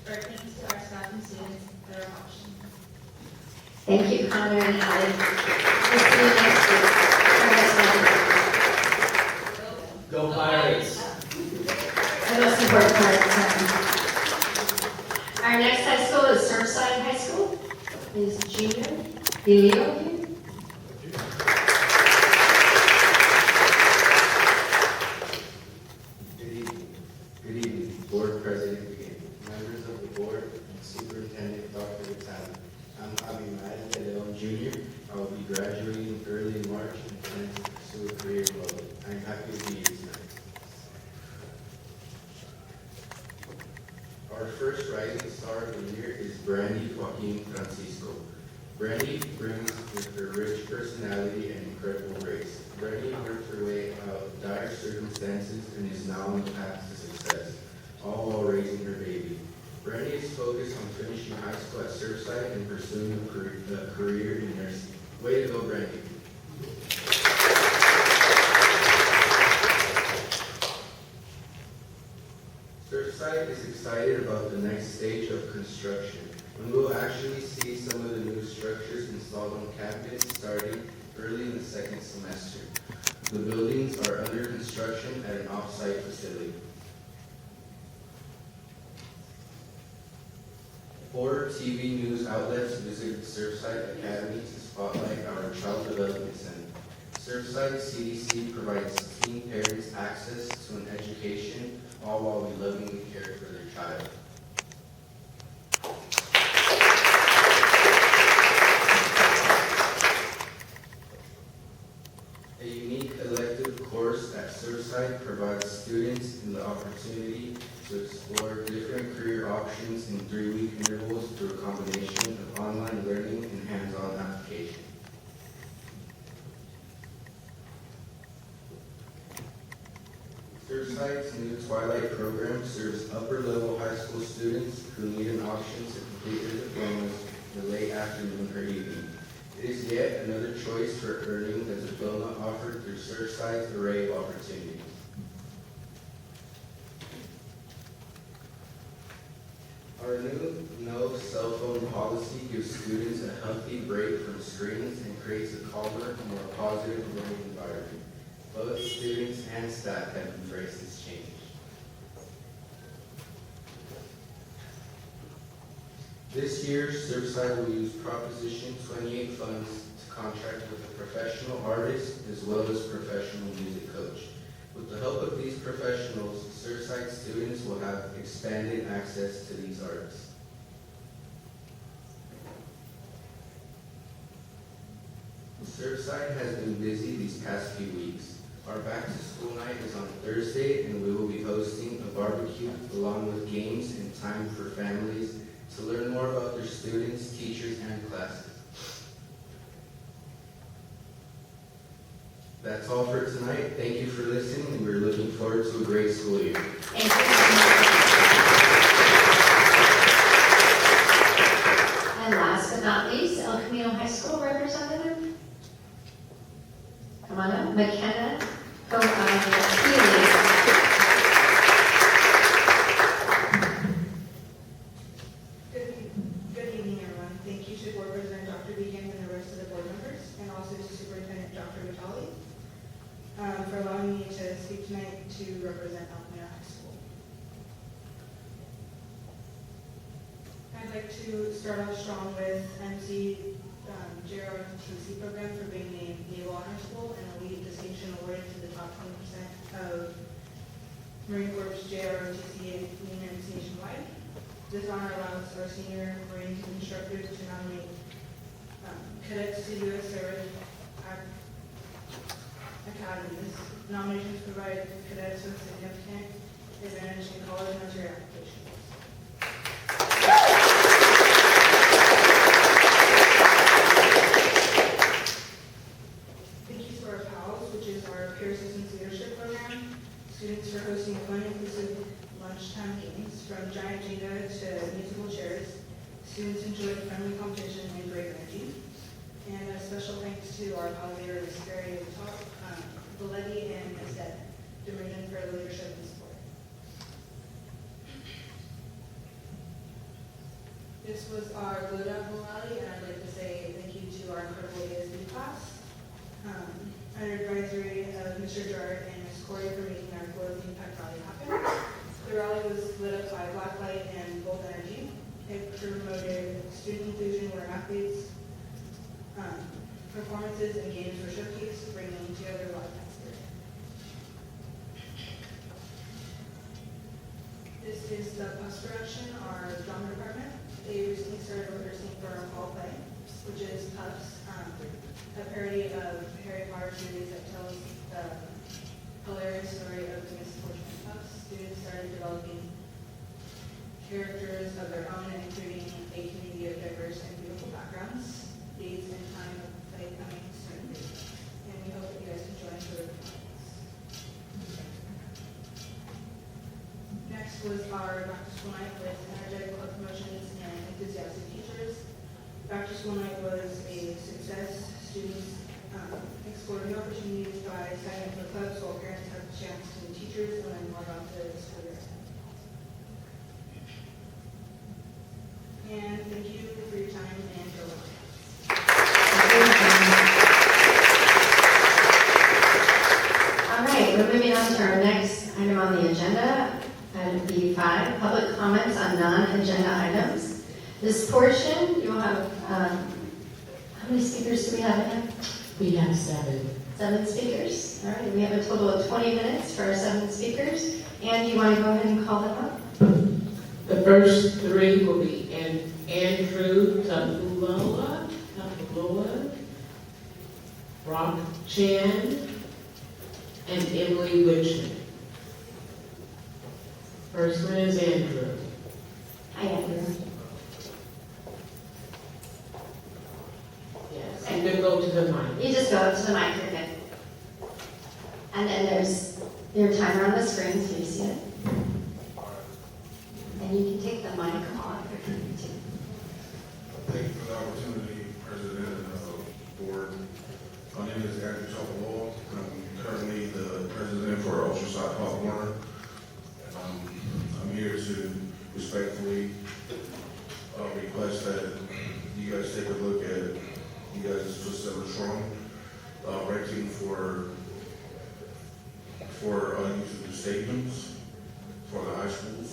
Our thanks to our staff and students that are watching. Thank you, Connor and Allie. We'll see you next week. Our next one. Go Pirates! The most important part. Our next high school is Surfside High School. Is Junior Elio here? Good evening, Board President again, members of the Board, and Superintendent Dr. Vitale. I'm Javi Madden de Leon Jr. I will be graduating early in March and plan to pursue a career in law. I'm happy to be here tonight. Our first rising star of the year is Brandy Joaquin Francisco. Brandy brings with her rich personality and incredible grace. Brandy worked her way out of dire circumstances and is now on the path to success, all while raising her baby. Brandy is focused on finishing high school at Surfside and pursuing a career in nursing. Way to go, Brandy. Surfside is excited about the next stage of construction, when we'll actually see some of the new structures installed on campus starting early in the second semester. The buildings are under construction at an off-site facility. 4 TV news outlets visited Surfside Academy to spotlight our Child Development Center. Surfside CDC provides teen parents access to an education, all while we lovingly care for their child. A unique elective course at Surfside provides students the opportunity to explore different career options in 3-week intervals through a combination of online learning and hands-on application. Surfside's new Twilight program serves upper-level high school students who need an option to complete their diplomas in the late afternoon or evening. It is yet another choice for earning a diploma offered through Surfside's array of opportunities. Our new no cell phone policy gives students a healthy break from screens and creates a calmer, more positive learning environment. Both students and staff have embraced this change. This year, Surfside will use Proposition 28 funds to contract with a professional artist as well as professional music coach. With the help of these professionals, Surfside students will have expanded access to these artists. Surfside has been busy these past few weeks. Our back-to-school night is on Thursday, and we will be hosting a barbecue along with games and time for families to learn more about their students, teachers, and classes. That's all for tonight. Thank you for listening, and we're looking forward to a great school year. Thank you. And last but not least, El Camino High School representative. Come on up, McKenna Healy. Good evening, everyone. Thank you to Board President Dr. Beacon and the rest of the board members, and also to Superintendent Dr. Vitale for allowing me to speak tonight to represent El Camino High School. I'd like to start off strong with MC JROTC program for being named Naval Honor School and Elite Distinction awarded to the top 20% of Marine Corps JROTC Union MC nationwide. This honor allows our senior Marine instructors to nominate cadets to U.S. service academies. Nominations provide cadets with significant advantage in college and military applications. Thank you to our PALS, which is our Peer Assistance Leadership Program. Students for hosting fun, inclusive lunchtime games from giant Jenga to musical chairs. Students enjoyed friendly competition and great energy. And a special thanks to our PAL leaders, Barry Top, Valetti, and Estette Demergen for leadership and support. This was our Blue Dot Rally, and I'd like to say thank you to our incredible OUSD class. Under advisory of Mr. Gerard and Ms. Corey for making our Growth Impact Rally happen. The rally was lit up by black light and bold energy. It promoted student inclusion where athletes, performances, and games were showcased, bringing together life and spirit. This is the Puffs production, our drama department. They recently started rehearsing for our fall play, which is Puffs, a parody of Harry Potter series that tells the hilarious story of the misfortune of Puffs. Students started developing characters of their own and creating a community of diverse and beautiful backgrounds. Dates and time of play coming soon. And we hope that you guys can join for the performance. Next was our back to school night with energetic club promotions and enthusiastic teachers. Back to school night was a success. Students explored new opportunities by signing up for clubs while parents have the chance to meet teachers and learn more about the school year. And thank you for your time and your work. All right, we're moving on to our next item on the agenda, item B5, public comments on non-agenda items. This portion, you will have, how many speakers do we have in? We have 7. 7 speakers. All right, we have a total of 20 minutes for our 7 speakers. And you want to go ahead and call them up? The first 3 will be Andrew Tapuloa, Rock Chan, and Emily Wichman. First one is Andrew. Hi, Andrew. Yes, and then go to the mic. You just go up to the mic, you're good. And then there's your timer on the screen, so you see it. And you can take the mic off if you need to. Thank you for the opportunity, President and Board. My name is Andrew Topolo. I'm currently the President for Oceanside Pop Warner. I'm here to respectfully request that you guys take a look at you guys' facility strong ranking for use of the stadiums for the high schools.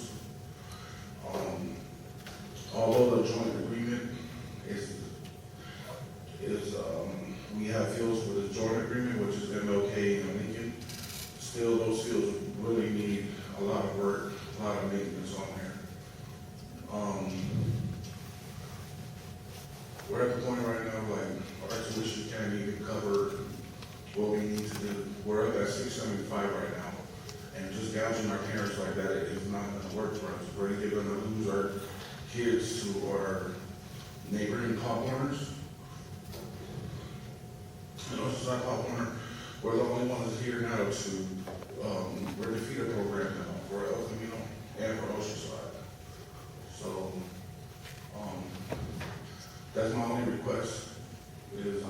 Although the joint agreement is we have fields with a joint agreement, which is MLK and Lincoln, still those fields really need a lot of work, a lot of maintenance on there. We're at the point right now, like, our tuition can't even cover what we need to do. We're up at $675 right now, and just gouging our parents like that is not gonna work for us. We're either gonna lose our kids to our neighboring Pop Warners. And also, Pop Warner, we're the only ones here now to, we're the feeder program now for El Camino and for Oceanside. So, that's my only request is,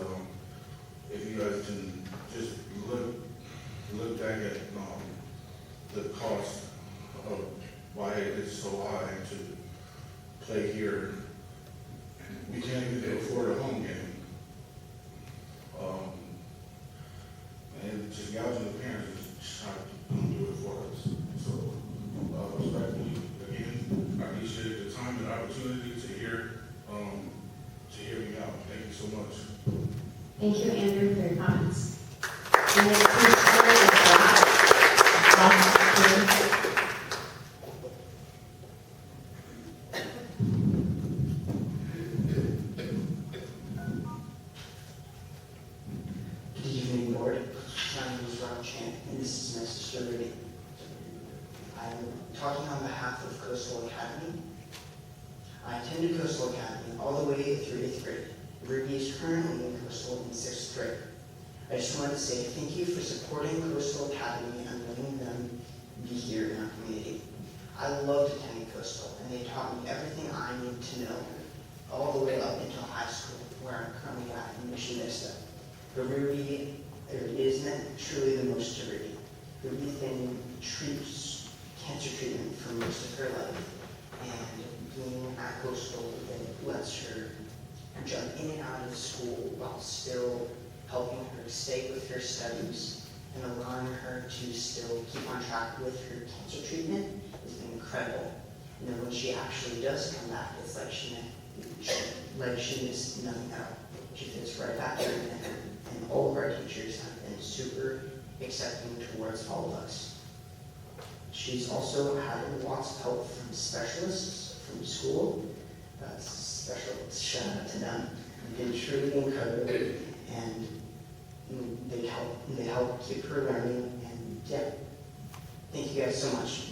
if you guys can just look back at, the cost of why it's so high to play here. We can't even afford a home game. And just gouging the parents is just not going to do it for us. So, respectfully, again, I appreciate the time and opportunity to hear me out. Thank you so much. Thank you, Andrew, for your comments. And then please is Rob. Good evening, Board. My name is Rob Chan, and this is my sister Ruby. I'm talking on behalf of Coastal Academy. I attended Coastal Academy all the way through 8th grade. Ruby is currently in Coastal in 6th grade. I just wanted to say thank you for supporting Coastal Academy and letting them be here in our community. I loved attending Coastal, and they taught me everything I need to know all the way up until high school, where I'm currently at in Mission Vista. But Ruby is meant truly the most to Ruby. Ruby then treats cancer treatment for most of her life, and being at Coastal then lets her jump in and out of school while still helping her stay with her studies and allowing her to still keep on track with her cancer treatment has been incredible. And then when she actually does come back, it's like she missed nothing out. She fits right back in, and all of our teachers have been super accepting towards all of us. She's also had lots of help from specialists from school. Special shout out to them. They've been truly incredible, and they help keep her learning. And yeah, thank you guys so much.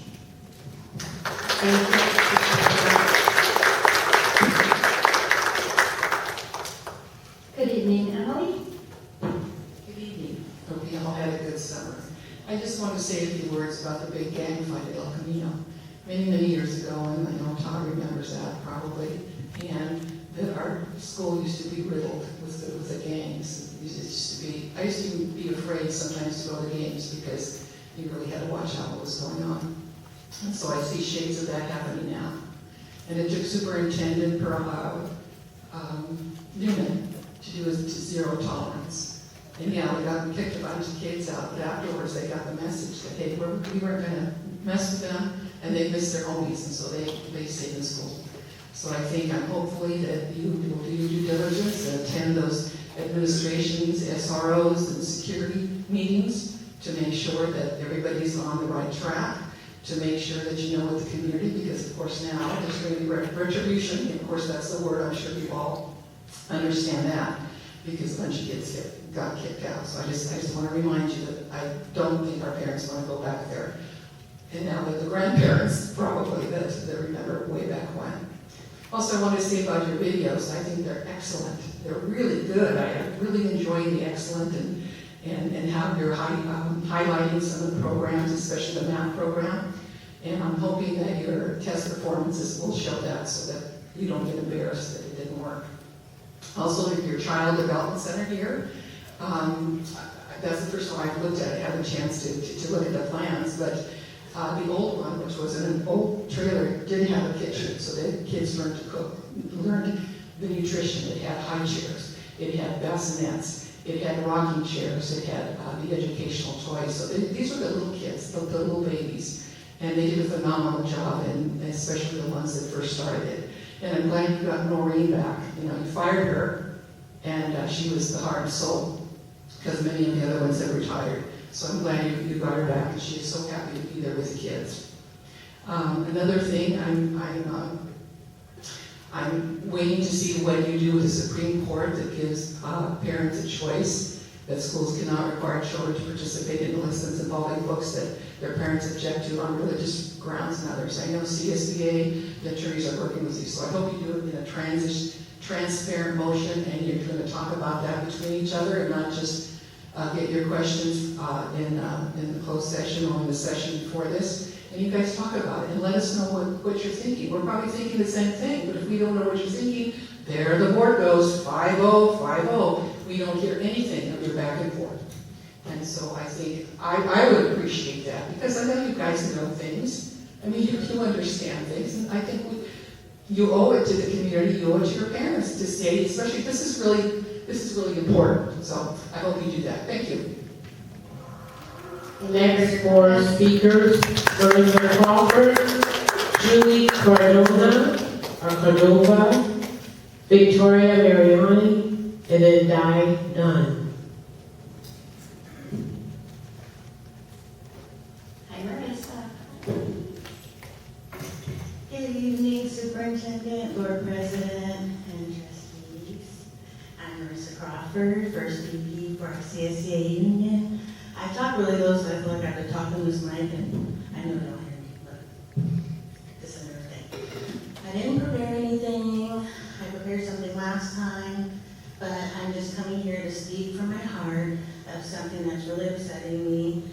Good evening, Emily. Good evening. Hope you all had a good summer. I just want to say a few words about the big gang fight at El Camino. Many years ago, and I know Todd remembers that probably, and that our school used to be riddled with the gangs. I used to be afraid sometimes to go to games because you really had to watch out what was going on. And so I see shades of that happening now. And it took Superintendent Newman to do his zero tolerance. And yeah, we kicked a bunch of kids out, but afterwards they got the message that, hey, we weren't going to mess with them, and they missed their homies, and so they stayed in school. So I think hopefully that you will do your due diligence and attend those administrations, SROs, and security meetings to make sure that everybody's on the right track, to make sure that you know what the community, because of course now there's going to be retribution, and of course that's the word, I'm sure you all understand that, because a bunch of kids got kicked out. So I just want to remind you that I don't think our parents want to go back there. And now that the grandparents probably that remember way back when. Also, I want to say about your videos, I think they're excellent. They're really good. I really enjoy the excellent and how you're highlighting some of the programs, especially the math program. And I'm hoping that your test performances will show that so that you don't get embarrassed that it didn't work. Also, your Child Development Center here, that's the first one I've looked at. I had a chance to look at the plans, but the old one, which was in an old trailer, did have a kitchen, so the kids learned to cook, learned the nutrition. It had high chairs, it had bassinets, it had rocking chairs, it had the educational toys. So these were the little kids, the little babies, and they did a phenomenal job, and especially the ones that first started it. And I'm glad you got Noreen back. You know, you fired her, and she was the heart and soul, because many of the other ones have retired. So I'm glad you got her back, and she is so happy to be there with the kids. Another thing, I'm waiting to see what you do with the Supreme Court that gives parents a choice, that schools cannot require children to participate in lessons involving books that their parents object to on religious grounds and others. I know CSBA, the attorneys are working with you, so I hope you do it in a transparent motion, and you're going to talk about that between each other and not just get your questions in the closed session or in the session before this, and you guys talk about it and let us know what you're thinking. We're probably thinking the same thing, but if we don't know what you're thinking, there the board goes, 5-0, 5-0. We don't hear anything of your back and forth. And so I think I would appreciate that, because I know you guys know things. I mean, you understand things, and I think you owe it to the community, you owe it to your parents to say, especially this is really important. So I hope you do that. Thank you. Next for speakers, Bertha Crawford, Julie Cordova, Victoria Mariani, and then Di Dunn. Hi, Marissa. Good evening, Superintendent, Board President, and trustees. I'm Marissa Crawford, First VP for our CSCA Union. I talk really low, so I feel like I have to talk in this mic, and I know they don't hear me, but this is another thing. I didn't prepare anything. I prepared something last time, but I'm just coming here to speak from my heart of something that's really upsetting me,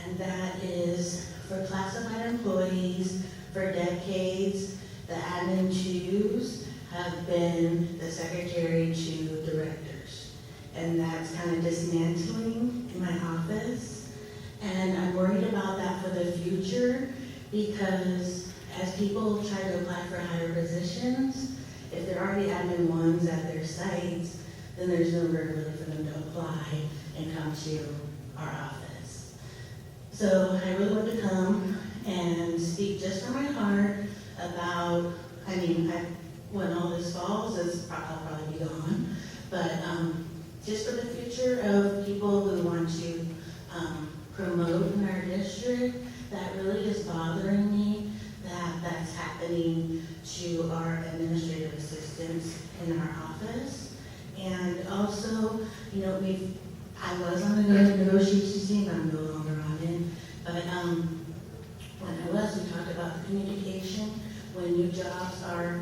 and that is for classified employees. For decades, the admin twos have been the secretary to directors, and that's kind of dismantling in my office. And I'm worried about that for the future, because as people try to apply for higher positions, if they're already admin ones at their sites, then there's nowhere really for them to apply and come to our office. So I really wanted to come and speak just from my heart about, when all this falls, I'll probably be gone, but just for the future of people who want to promote in our district, that really is bothering me, that's happening to our administrative assistants in our office. And also, I was on the negotiations team, I'm no longer on it, but when I was, we talked about the communication, when new jobs are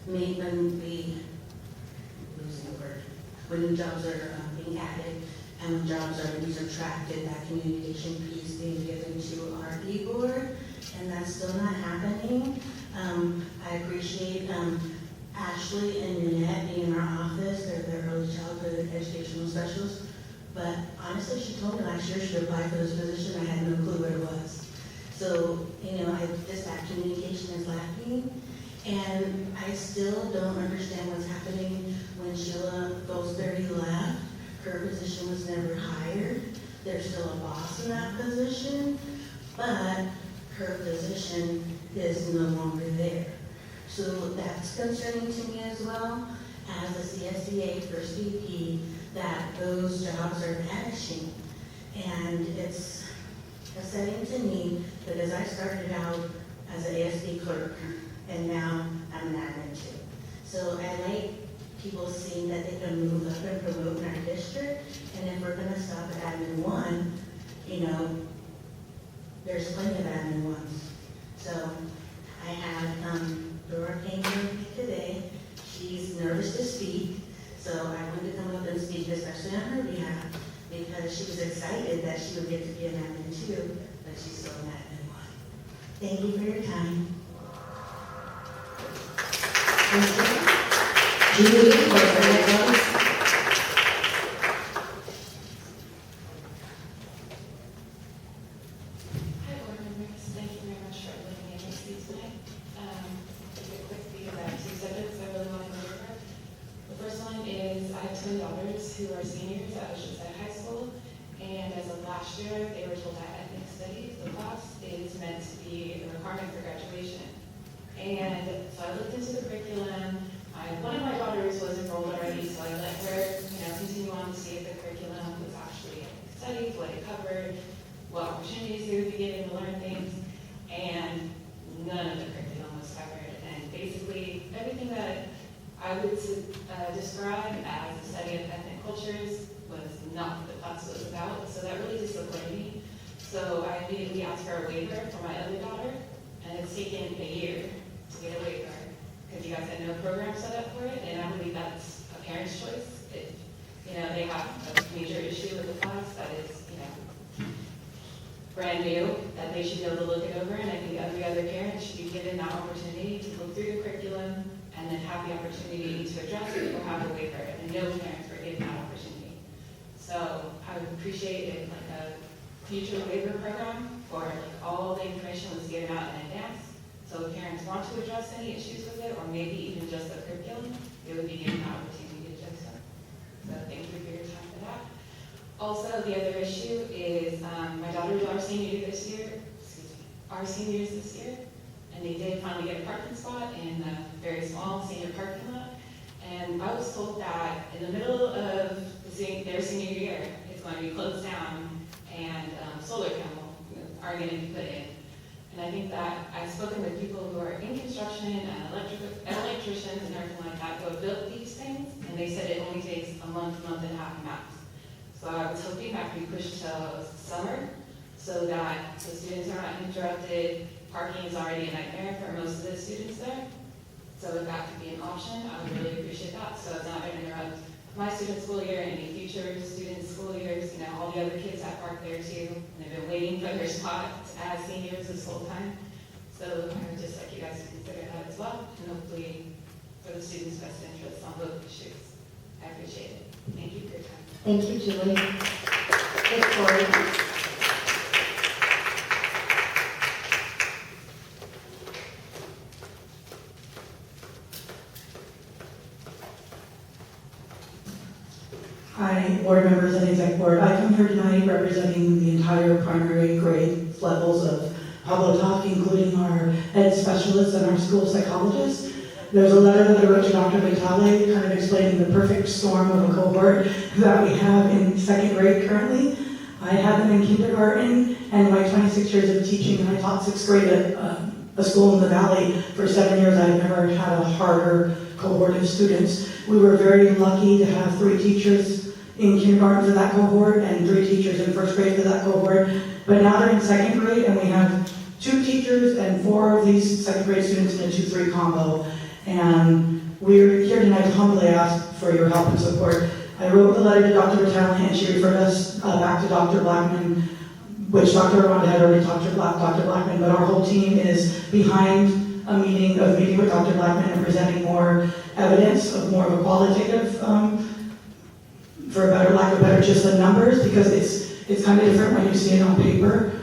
made, when new jobs are being added, and when jobs are being subtracted, that communication piece being given to our e-board, and that's still not happening. I appreciate Ashley and Nanette being in our office, they're the early childhood educational specialists, but honestly, she told me last year she applied for this position, I had no clue what it was. So, that communication is lacking, and I still don't understand what's happening when Sheila Goldsberry left. Her position was never hired. There's still a boss in that position, but her position is no longer there. So that's concerning to me as well, as the CSDA first VP, that those jobs are vanishing. And it's upsetting to me because I started out as an ASD clerk, and now I'm an admin too. So I like people seeing that they can move up and promote in our district, and if we're gonna stop at admin 1, there's plenty of admin 1s. So I have Dora came here today. She's nervous to speak, so I wanted to come up and speak, especially on her behalf, because she was excited that she would get to be an admin too, but she's still an admin 1. Thank you for your time. Julie, what's the next one? Hi, board members. Thank you very much for letting me address these tonight. Keep it quick because I have 2 subjects I really want to go over. The first one is I have twin daughters who are seniors at Oceanside High School, and as of last year, they were told that ethnic studies, the class, is meant to be a requirement for graduation. And so I looked into the curriculum. One of my daughters was enrolled already, so I let her, continue on to see if the curriculum was actually ethnic studies, what it covered, what opportunities they would be given to learn things, and none of the curriculum was covered. And basically, everything that I would describe as a study of ethnic cultures was not what the class was about, so that really disappointed me. So I immediately asked for a waiver for my other daughter, and it's taken a year to get a waiver, because you guys had no program set up for it, and I believe that's a parent's choice. If, they have a major issue with the class that is, brand new, that they should be able to look it over, and I think every other parent should be given that opportunity to look through the curriculum and then have the opportunity to address it or have a waiver, and no parents were given that opportunity. So I would appreciate if a future waiver program or all the information was given out in advance. So if parents want to address any issues with it, or maybe even just the curriculum, they would be given the opportunity to do so. So thank you for your time for that. Also, the other issue is my daughters are seniors this year, and they did finally get a parking spot in a very small senior parking lot. And I was told that in the middle of their senior year, it's going to be closed down and solar panels are going to be put in. And I think that I've spoken with people who are in construction and electricians and everything like that who have built these things, and they said it only takes a month and a half max. So I was hoping that could be pushed till summer so that the students are not interrupted. Parking is already a nightmare for most of the students there. So if that could be an option, I would really appreciate that. So it's not going to interrupt my student school year and any future students' school years. All the other kids that park there too, and they've been waiting for their spots as seniors this whole time. So I would just like you guys to consider that as well, and hopefully for the students' best interests on both issues. I appreciate it. Thank you for your time. Thank you, Julie. Victoria. representing the entire primary grade levels of Pablo Talk, including our ed specialists and our school psychologists. There's a letter that I wrote to Dr. Vitale, kind of explaining the perfect storm of a cohort that we have in second grade currently. I had them in kindergarten, and in my 26 years of teaching, and I taught sixth grade at a school in the Valley for 7 years. I've never had a harder cohort of students. We were very lucky to have 3 teachers in kindergarten for that cohort and 3 teachers in first grade for that cohort. But now they're in second grade, and we have 2 teachers and 4 of these second grade students in a 2-3 combo. And we're here tonight to humbly ask for your help and support. I wrote the letter to Dr. Vitale, and she referred us back to Dr. Blackman, which Dr. Aranda had already talked to Dr. Blackman, but our whole team is behind a meeting with Dr. Blackman and presenting more evidence of more of a qualitative, for a better lack of better, just the numbers, because it's kind of different when you see it on paper.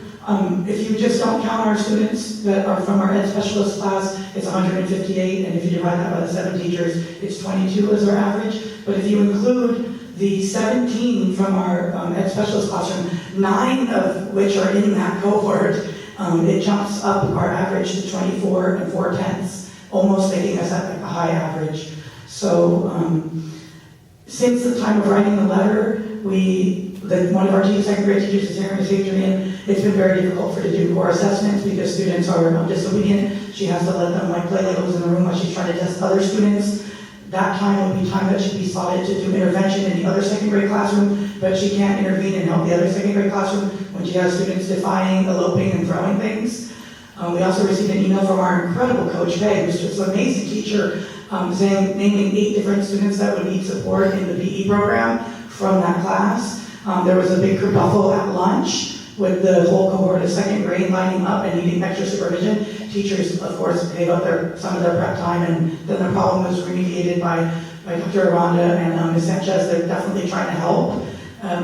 If you just don't count our students that are from our ed specialist class, it's 158, and if you divide that by the 7 teachers, it's 22 as our average. But if you include the 17 from our ed specialist classroom, 9 of which are in that cohort, it jumps up our average to 24 and 4/10, almost making us at a high average. So since the time of writing the letter, one of our second grade teachers is here, Ms. Adrian. It's been very difficult for her to do core assessments because students are disobedient. She has to let them play Legos in the room while she's trying to test other students. That time would be time that should be slotted to do intervention in the other second grade classroom, but she can't intervene and help the other second grade classroom when she has students defying, eloping, and throwing things. We also received an email from our incredible Coach Peg, who's just an amazing teacher, naming 8 different students that would need support in the PE program from that class. There was a big kerfuffle at lunch with the whole cohort of second grade lining up and needing extra supervision. Teachers, of course, gave up some of their prep time, and then the problem was remediated by Dr. Aranda and Ms. Sanchez. They're definitely trying to help.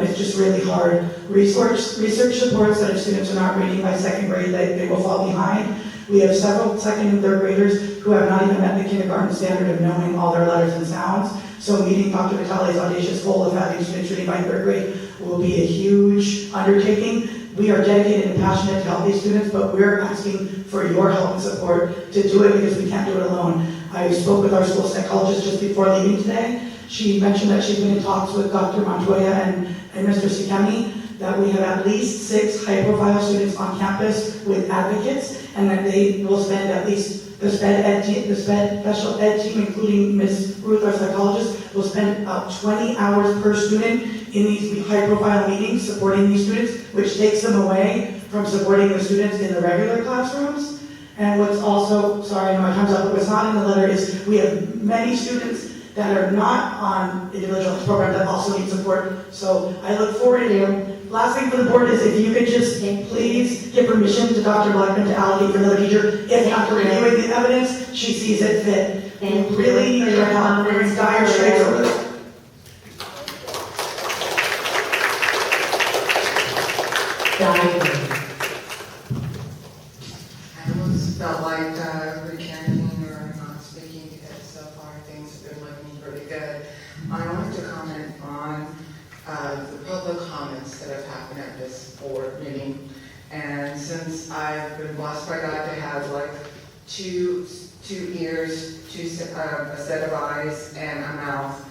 It's just really hard. Research supports that if students are not reading by second grade, they will fall behind. We have several second and third graders who have not even met the kindergarten standard of knowing all their letters and sounds. So meeting Dr. Vitale's audacious goal of having students reading by third grade will be a huge undertaking. We are dedicated and passionate to help these students, but we're asking for your help and support to do it because we can't do it alone. I spoke with our school psychologist just before leaving today. She mentioned that she's been in talks with Dr. Montoya and Mr. Sikemi, that we have at least 6 high-profile students on campus with advocates, and that they will spend at least the special ed team, including Ms. Ruth, our psychologist, will spend about 20 hours per student in these high-profile meetings supporting these students, which takes them away from supporting the students in the regular classrooms. And what's also, sorry, I know my time's up, but what's not in the letter is we have many students that are not on individual programs that also need support. So I look forward to you. Last thing for the board is if you could just please give permission to Dr. Blackman to allocate for another teacher. If after reviewing the evidence, she sees it fit. Thank We really you need for your your help. We're in dire comments. straits over this. Diane. I almost felt like recanting or not speaking because so far things have been looking pretty good. I wanted to comment on the public comments that have happened at this board meeting. And since I've been blessed by God to have like two ears, a set of eyes, and a mouth,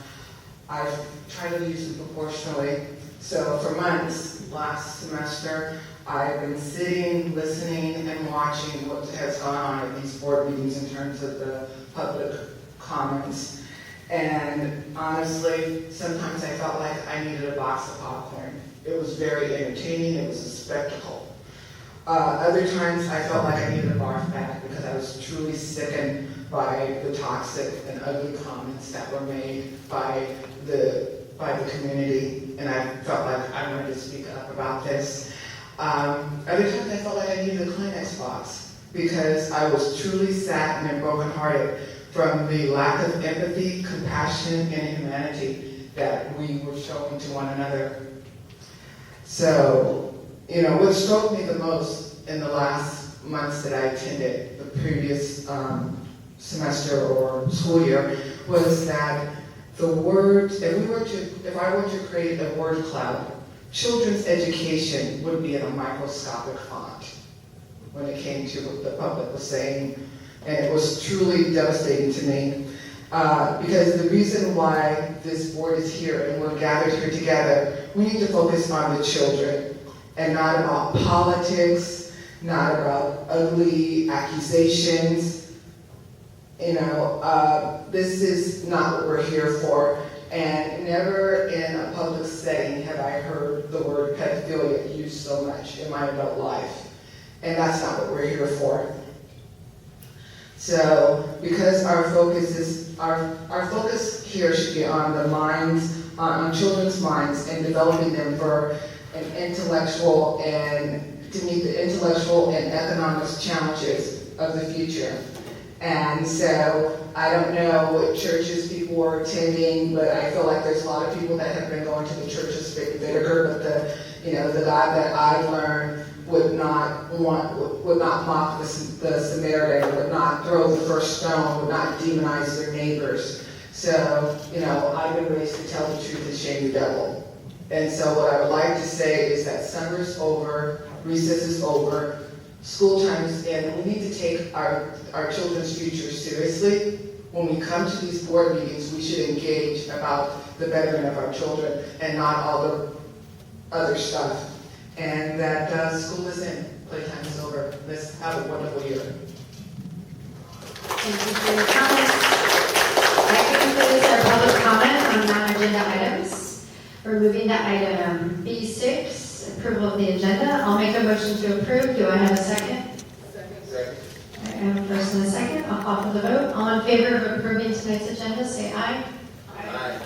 I've tried to use them proportionally. So for months, last semester, I've been sitting, listening, and watching what has gone on at these board meetings in terms of the public comments. And honestly, sometimes I felt like I needed a box of popcorn. It was very entertaining, it was a spectacle. Other times I felt like I needed a barf bag because I was truly sickened by the toxic and ugly comments that were made by the community, and I felt like I wanted to speak up about this. Other times I felt like I needed a Kleenex box because I was truly sad and brokenhearted from the lack of empathy, compassion, and humanity that we were showing to one another. So, what struck me the most in the last months that I attended the previous semester or school year was that the words, if I were to create a word cloud children's education would be in a microscopic font when it came to what the public was saying, and it was truly devastating to me. Because the reason why this board is here and we're gathered here together, we need to focus on the children and not about politics, not about ugly accusations. You know, this is not what we're here for. And never in a public setting have I heard the word pedophilia used so much in my adult life. And that's not what we're here for. So, because our focus is, our focus here should be on the minds, on children's minds and developing them for an intellectual and to meet the intellectual and economic challenges of the future. And so, I don't know what churches people were attending, but I feel like there's a lot of people that have been going to the church of Vinegar, but the God that I've learned would not mock the Samaritan, would not throw the first stone, would not demonize their neighbors. So, I've been raised to tell the truth and shame the devil. And so what I would like to say is that summer's over, recess is over, school time is in, and we need to take our children's future seriously. When we come to these board meetings, we should engage about the betterment of our children and not all the other stuff. And that school is in, playtime is over. Let's have a wonderful year. Thank you for your comments. That concludes our public comment on non-agenda items. We're moving to item B6, approval of the agenda. I'll make a motion to approve. Do I have a second? Second. I have a first and a second. I'll call for the vote. All in favor of approving tonight's agenda, say aye. Aye.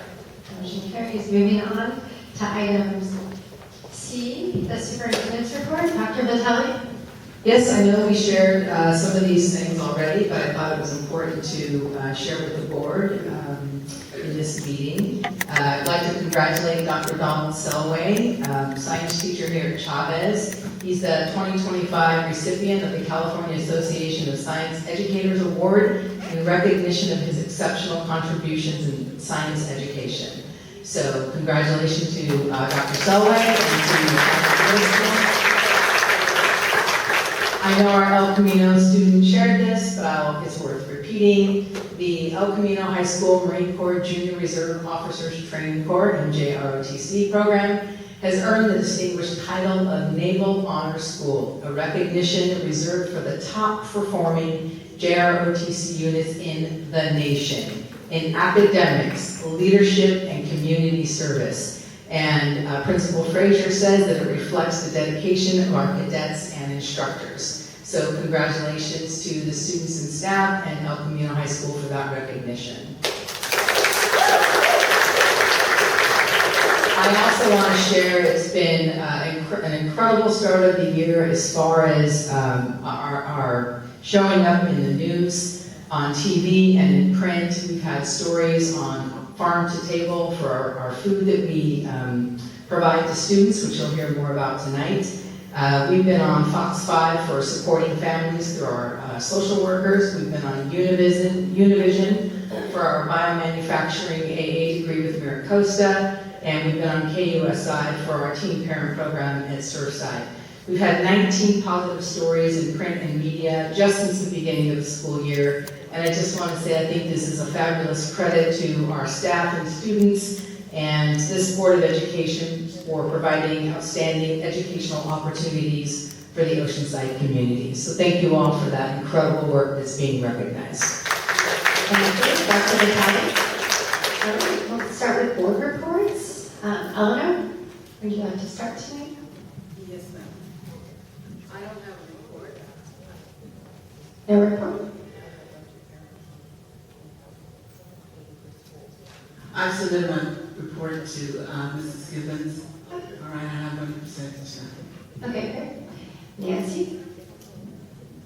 Motion carries. Moving on to items C, the superintendent's report. Dr. Vitale? Yes, I know we shared some of these things already, but I thought it was important to share with the board in this meeting. I'd like to congratulate Dr. Donald Selway, science teacher here at Chavez. He's the 2025 recipient of the California Association of Science Educators Award in recognition of his exceptional contributions in science education. So congratulations to Dr. Selway and to Dr. Wilson. I know our El Camino student shared this, but it's worth repeating. The El Camino High School Marine Corps Junior Reserve Officers Training Corps, MJROTC program, has earned the distinguished title of Naval Honor School, a recognition reserved for the top performing JROTC units in the nation, in academics, leadership, and community service. And Principal Frazier says that it reflects the dedication of our cadets and instructors. So congratulations to the students and staff and El Camino High School for that recognition. I also want to share, it's been an incredible start of the year as far as our showing up in the news, on TV and in print. We've had stories on farm to table for our food that we provide to students, which you'll hear more about tonight. We've been on Fox 5 for supporting families through our social workers. We've been on Univision for our biomanufacturing AA degree with Maricosta. And we've been on KUSI for our teen parent program at Surfside. We've had 19 positive stories in print and media just since the beginning of the school year. And I just want to say I think this is a fabulous credit to our staff and students and this Board of Education for providing outstanding educational opportunities for the Oceanside community. So thank you all for that incredible work that's being recognized. Thank you, Dr. Vitale. All right, we'll start with board reports. Eleanor, would you like to start tonight? Yes, ma'am. I don't have a report. No report? I submitted my report to Mrs. Gibbons. All right, I have 100%. Okay, good. Nancy?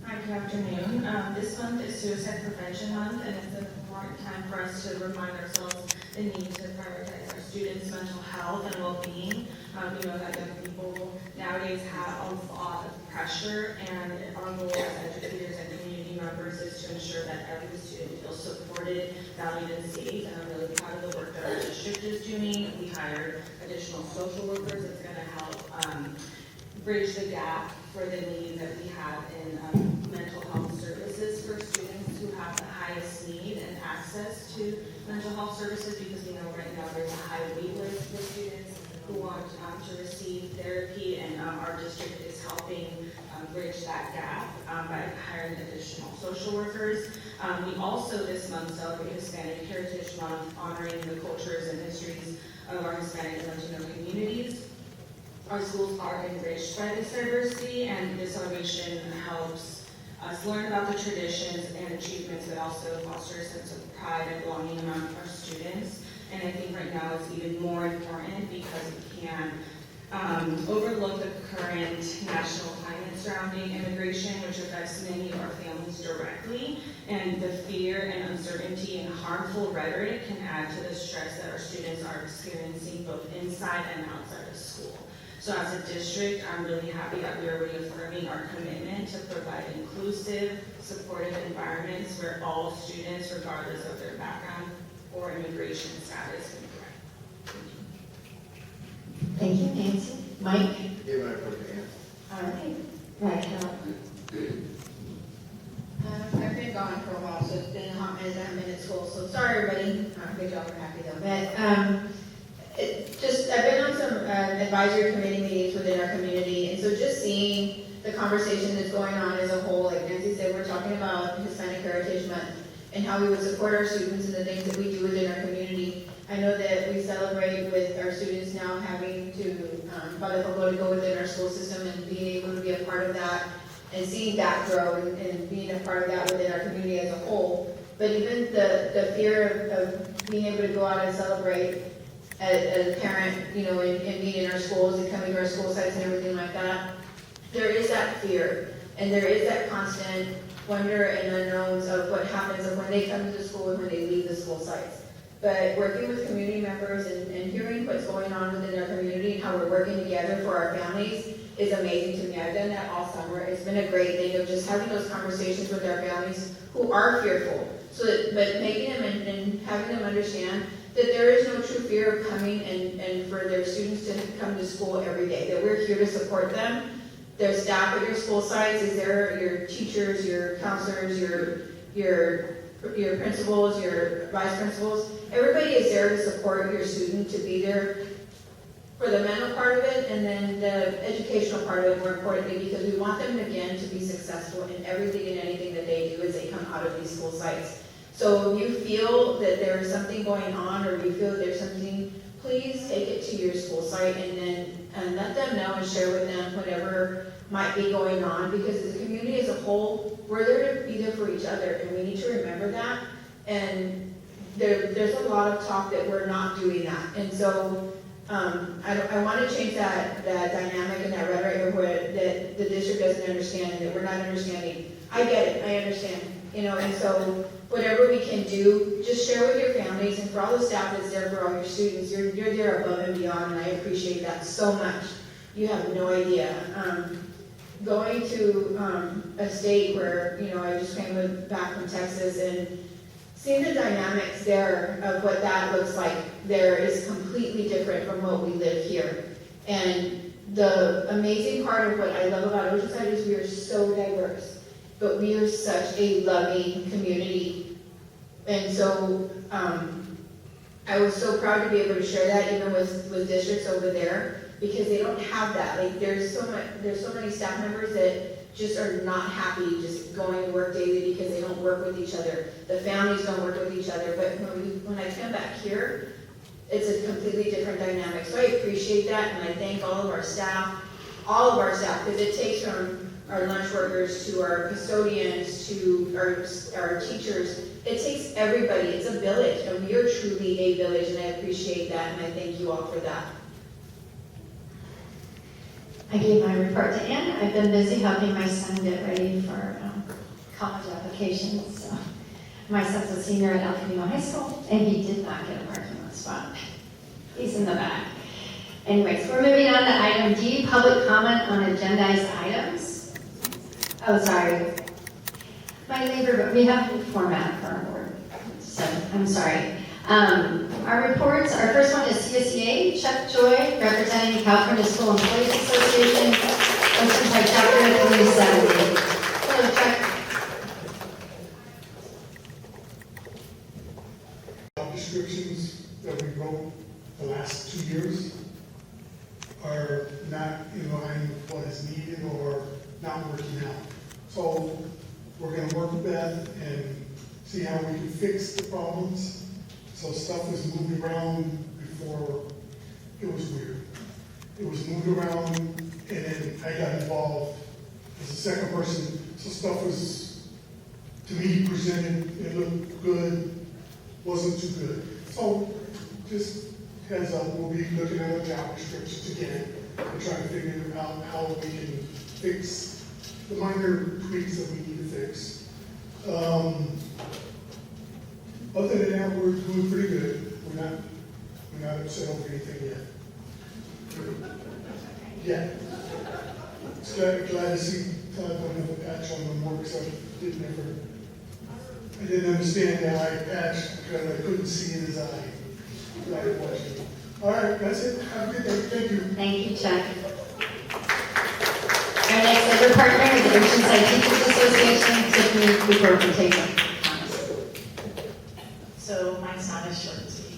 Hi, good afternoon. This month is Suicide Prevention Month, and it's an important time for us to remind ourselves the need to prioritize our students' mental health and well-being. We know that young people nowadays have a lot of pressure, and our role as educators and community community members is to ensure that every student feels supported, valued, and safe. And I'm really proud of the work that our district is doing. We hired additional social workers that's going to help bridge the gap for the need that we have in mental health services for students who have the highest need and access to mental health services, because we know right now there's a high wait list for students who want to receive therapy, and our district is helping bridge that gap by hiring additional social workers. We also this month celebrate Hispanic Heritage Month, honoring the cultures and histories of our Hispanic and Latino communities. Our schools are enriched by this diversity, and this celebration helps us learn about the traditions and achievements, but also foster a sense of pride and belonging among our students. And I think right now it's even more important because we can overlook the current national climate surrounding immigration, which affects many of our families directly, and the fear and uncertainty and harmful rhetoric can add to the stress that our students are experiencing both inside and outside of school. So as a district, I'm really happy that we are reaffirming our commitment to provide inclusive, supportive environments where all students, regardless of their background or immigration status, can thrive. Thank you, Nancy. Mike? Give my report to Ann. All right. Right, Carol. I've been gone for a while, so it's been a hot minute. I haven't been at school, so sorry, everybody. Good job, we're happy though. But I've been on some advisory committee meetings within our community, and so just seeing the conversation that's going on as a whole, like Nancy said, we're talking about Hispanic Heritage Month and how we would support our students and the things that we do within our community. I know that we celebrate with our students now having to go within our school system and being able to be a part of that and seeing that grow and being a part of that within our community as a whole. But even the fear of being able to go out and celebrate as a parent, and being in our schools and coming to our school sites and everything like that, there is that fear and there is that constant wonder and unknowns of what happens of when they come to the school and when they leave the school sites. But working with community members and hearing what's going on within our community and how we're working together for our families is amazing to me. I've done that all summer. It's been a great thing of just having those conversations with our families who are fearful. But making them and having them understand that there is no true fear of coming and for their students to come to school every day, that we're here to support them. Their staff at your school sites is there, your teachers, your counselors, your principals, your vice principals. Everybody is there to support your student, to be there for the mental part of it, and then the educational part of it more importantly, because we want them again to be successful in everything and anything that they do as they come out of these school sites. So if you feel that there is something going on, or you feel that there's something, please take it to your school site and let them know and share with them whatever might be going on, because as a community as a whole, we're there to be there for each other, and we need to remember that. And there's a lot of talk that we're not doing that, and so I want to change that dynamic and that rhetoric that the district doesn't understand and that we're not understanding. I get it, I understand, and so whatever we can do, just share with your families, and for all the staff that's there for all your students, you're there above and beyond, and I appreciate that so much. You have no idea. Going to a state where, I just came back from Texas, and seeing the dynamics there of what that looks like there is completely different from what we live here. And the amazing part of what I love about Oceanside is we are so diverse, but we are such a loving community. And so I was so proud to be able to share that even with districts over there, because they don't have that. Like there's so many staff members that just are not happy just going to work daily because they don't work with each other. The families don't work with each other. But when I come back here, it's a completely different dynamic. So I appreciate that, and I thank all of our staff, because it takes from our lunch workers to our custodians to our teachers. It takes everybody. It's a village, and we are truly a village, and I appreciate that, and I thank you all for that. I gave my report to Ann. I've been busy helping my son get ready for college applications. So my son's a senior at El Camino High School, and he did not get a parking lot spot. He's in the back. Anyways, we're moving on to item D, public comment on agendized items. Oh, sorry. My neighbor, but we have a format for our board, so I'm sorry. Our reports, our first one is CSEA, Chuck Joy, representing the California School Employees Association, motion by Chapter 370. Hello, Chuck. Job descriptions that we wrote the last 2 years are not in line with what is needed or not working out. So we're gonna work with that and see how we can fix the problems. So stuff was moved around before, it was weird. It was moved around and then I got involved as the second person. So stuff was, to me, presented, it looked good, wasn't too good. So just heads up, we'll be looking at our job descriptions again and trying to figure out how we can fix the minor tweaks that we need to fix. Other than that, we're doing pretty good. We're not upset over anything yet. Yeah. It's glad to see Todd don't have a patch on the work, so I didn't understand that I patched because I couldn't see in his eye. Right, watching. All right, that's it. Have a good day. Thank you. Thank you, Chuck. Our next labor partner is the Oceanside Teachers Association, Tiffany Cooper from Taylor. So mine's not as short as me.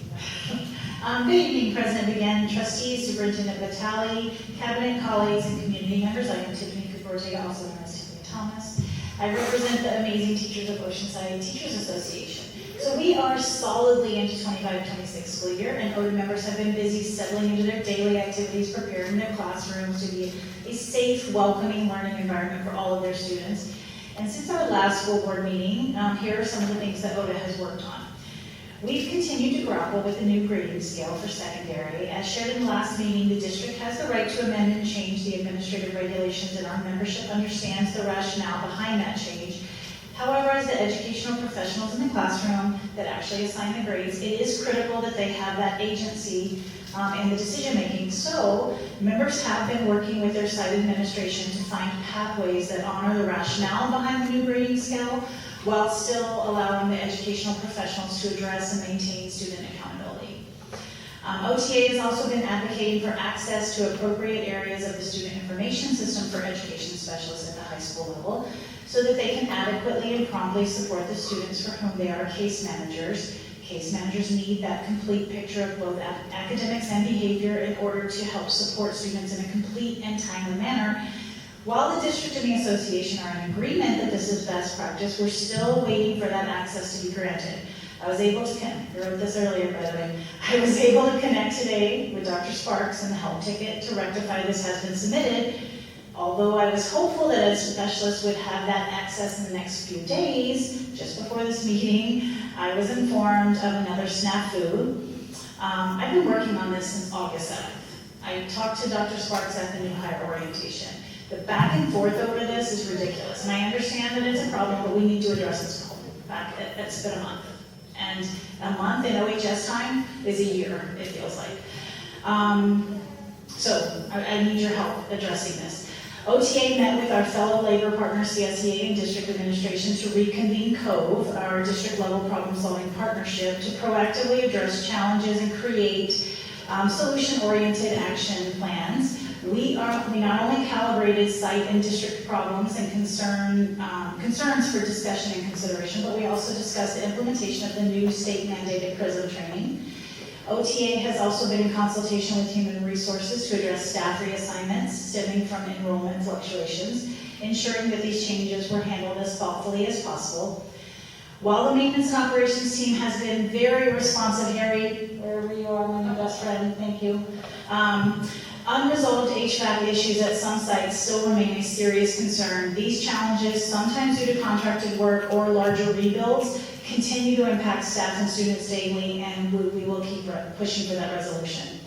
Good evening, President again, trustees, Superintendent Vitale, cabinet colleagues, and community members. I am Tiffany Cooper, also known as Tiffany Thomas. I represent the amazing teachers of Oceanside Teachers Association. So we are solidly into 25-26 school year, and ODA members have been busy settling into their daily activities, preparing their classrooms to be a safe, welcoming learning environment for all of their students. And since our last school board meeting, here are some of the things that ODA has worked on. We've continued to grapple with the new grading scale for secondary. As shared in the last meeting, the district has the right to amend and change the administrative regulations, and our membership understands the rationale behind that change. However, as the educational professionals in the classroom that actually assign the grades, it is critical that they have that agency in the decision making. So members have been working with their site administration to find pathways that honor the rationale behind the new grading scale, while still allowing the educational professionals to address and maintain student accountability. OTA has also been advocating for access to appropriate areas of the student information system for education specialists at the high school level, so that they can adequately and promptly support the students for whom they are case managers. Case managers need that complete picture of both academics and behavior in order to help support students in a complete and timely manner. While the district and the association are in agreement that this is best practice, we're still waiting for that access to be granted. I was able to connect, I wrote this earlier by the way, I was able to connect today with Dr. Sparks, and the help ticket to rectify this has been submitted. Although I was hopeful that a specialist would have that access in the next few days, just before this meeting, I was informed of another snafu. I've been working on this since August 7th. I talked to Dr. Sparks at the new hire orientation. The back and forth over this is ridiculous, and I understand that it's a problem, but we need to address this problem. It's been a month, and a month in OHS time is a year, it feels like. So I need your help addressing this. OTA met with our fellow labor partner, CSEA, and district administration to reconvene COVE, our district-level problem-solving partnership, to proactively address challenges and create solution-oriented action plans. We not only calibrated site and district problems and concerns for discussion and consideration, but we also discussed the implementation of the new state-mandated PRISM training. OTA has also been in consultation with Human Resources to address staff reassignments stemming from enrollment fluctuations, ensuring that these changes were handled as thoughtfully as possible. While the maintenance and operations team has been very responsive, Harry, wherever you are, my new best friend, thank you. Unresolved HVAC issues at some sites still remain a serious concern. These challenges, sometimes due to contracted work or larger rebuilds, continue to impact staff and students daily, and we will keep pushing for that resolution.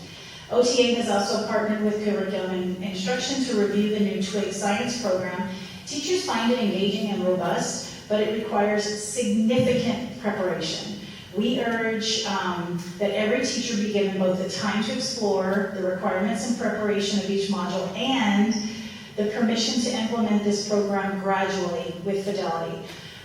OTA has also partnered with Curriculum and Instruction to review the new TWIG science program. Teachers find it engaging and robust, but it requires significant preparation. We urge that every teacher be given both the time to explore the requirements and preparation of each module and the permission to implement this program gradually with fidelity.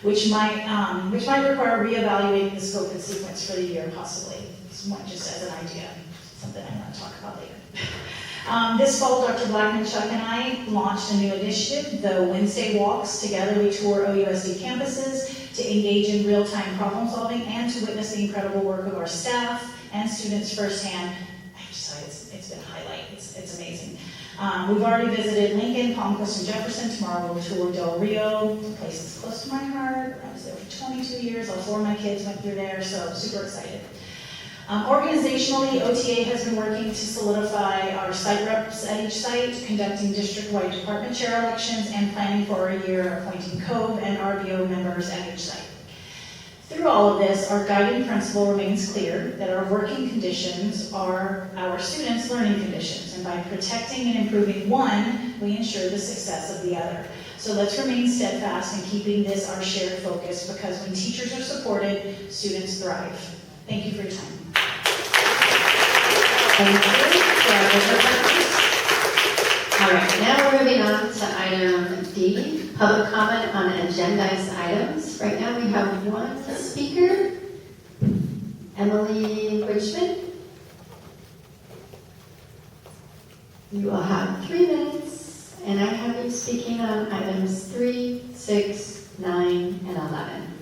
which might require reevaluating the scope and sequence for the year possibly. This one just as an idea, something I want to talk about later. This fall, Dr. Blackman, Chuck, and I launched a new initiative, the Wednesday Walks. Together we tour OUSD campuses to engage in real-time problem solving and to witness the incredible work of our staff and students firsthand. I have to tell you, it's been a highlight. It's amazing. We've already visited Lincoln, Palm Coast, and Jefferson. Tomorrow we'll tour Del Rio, a place that's close to my heart. I was there for 22 years. All 4 of my kids went through there, so super excited. Organizationally, OTA has been working to solidify our site reps at each site, conducting district-wide department chair elections, and planning for a year appointing COVE and RBO members at each site. Through all of this, our guiding principle remains clear that our working conditions are our students' learning conditions, and by protecting and improving one, we ensure the success of the other. So let's remain steadfast in keeping this our shared focus, because when teachers are supported, students thrive. Thank you for your time. Thank you. All right, now we're moving on to item D, public comment on agendized items. Right now we have one speaker, Emily Richmond. You will have 3 minutes, and I have you speaking on items 3, 6, 9, and 11.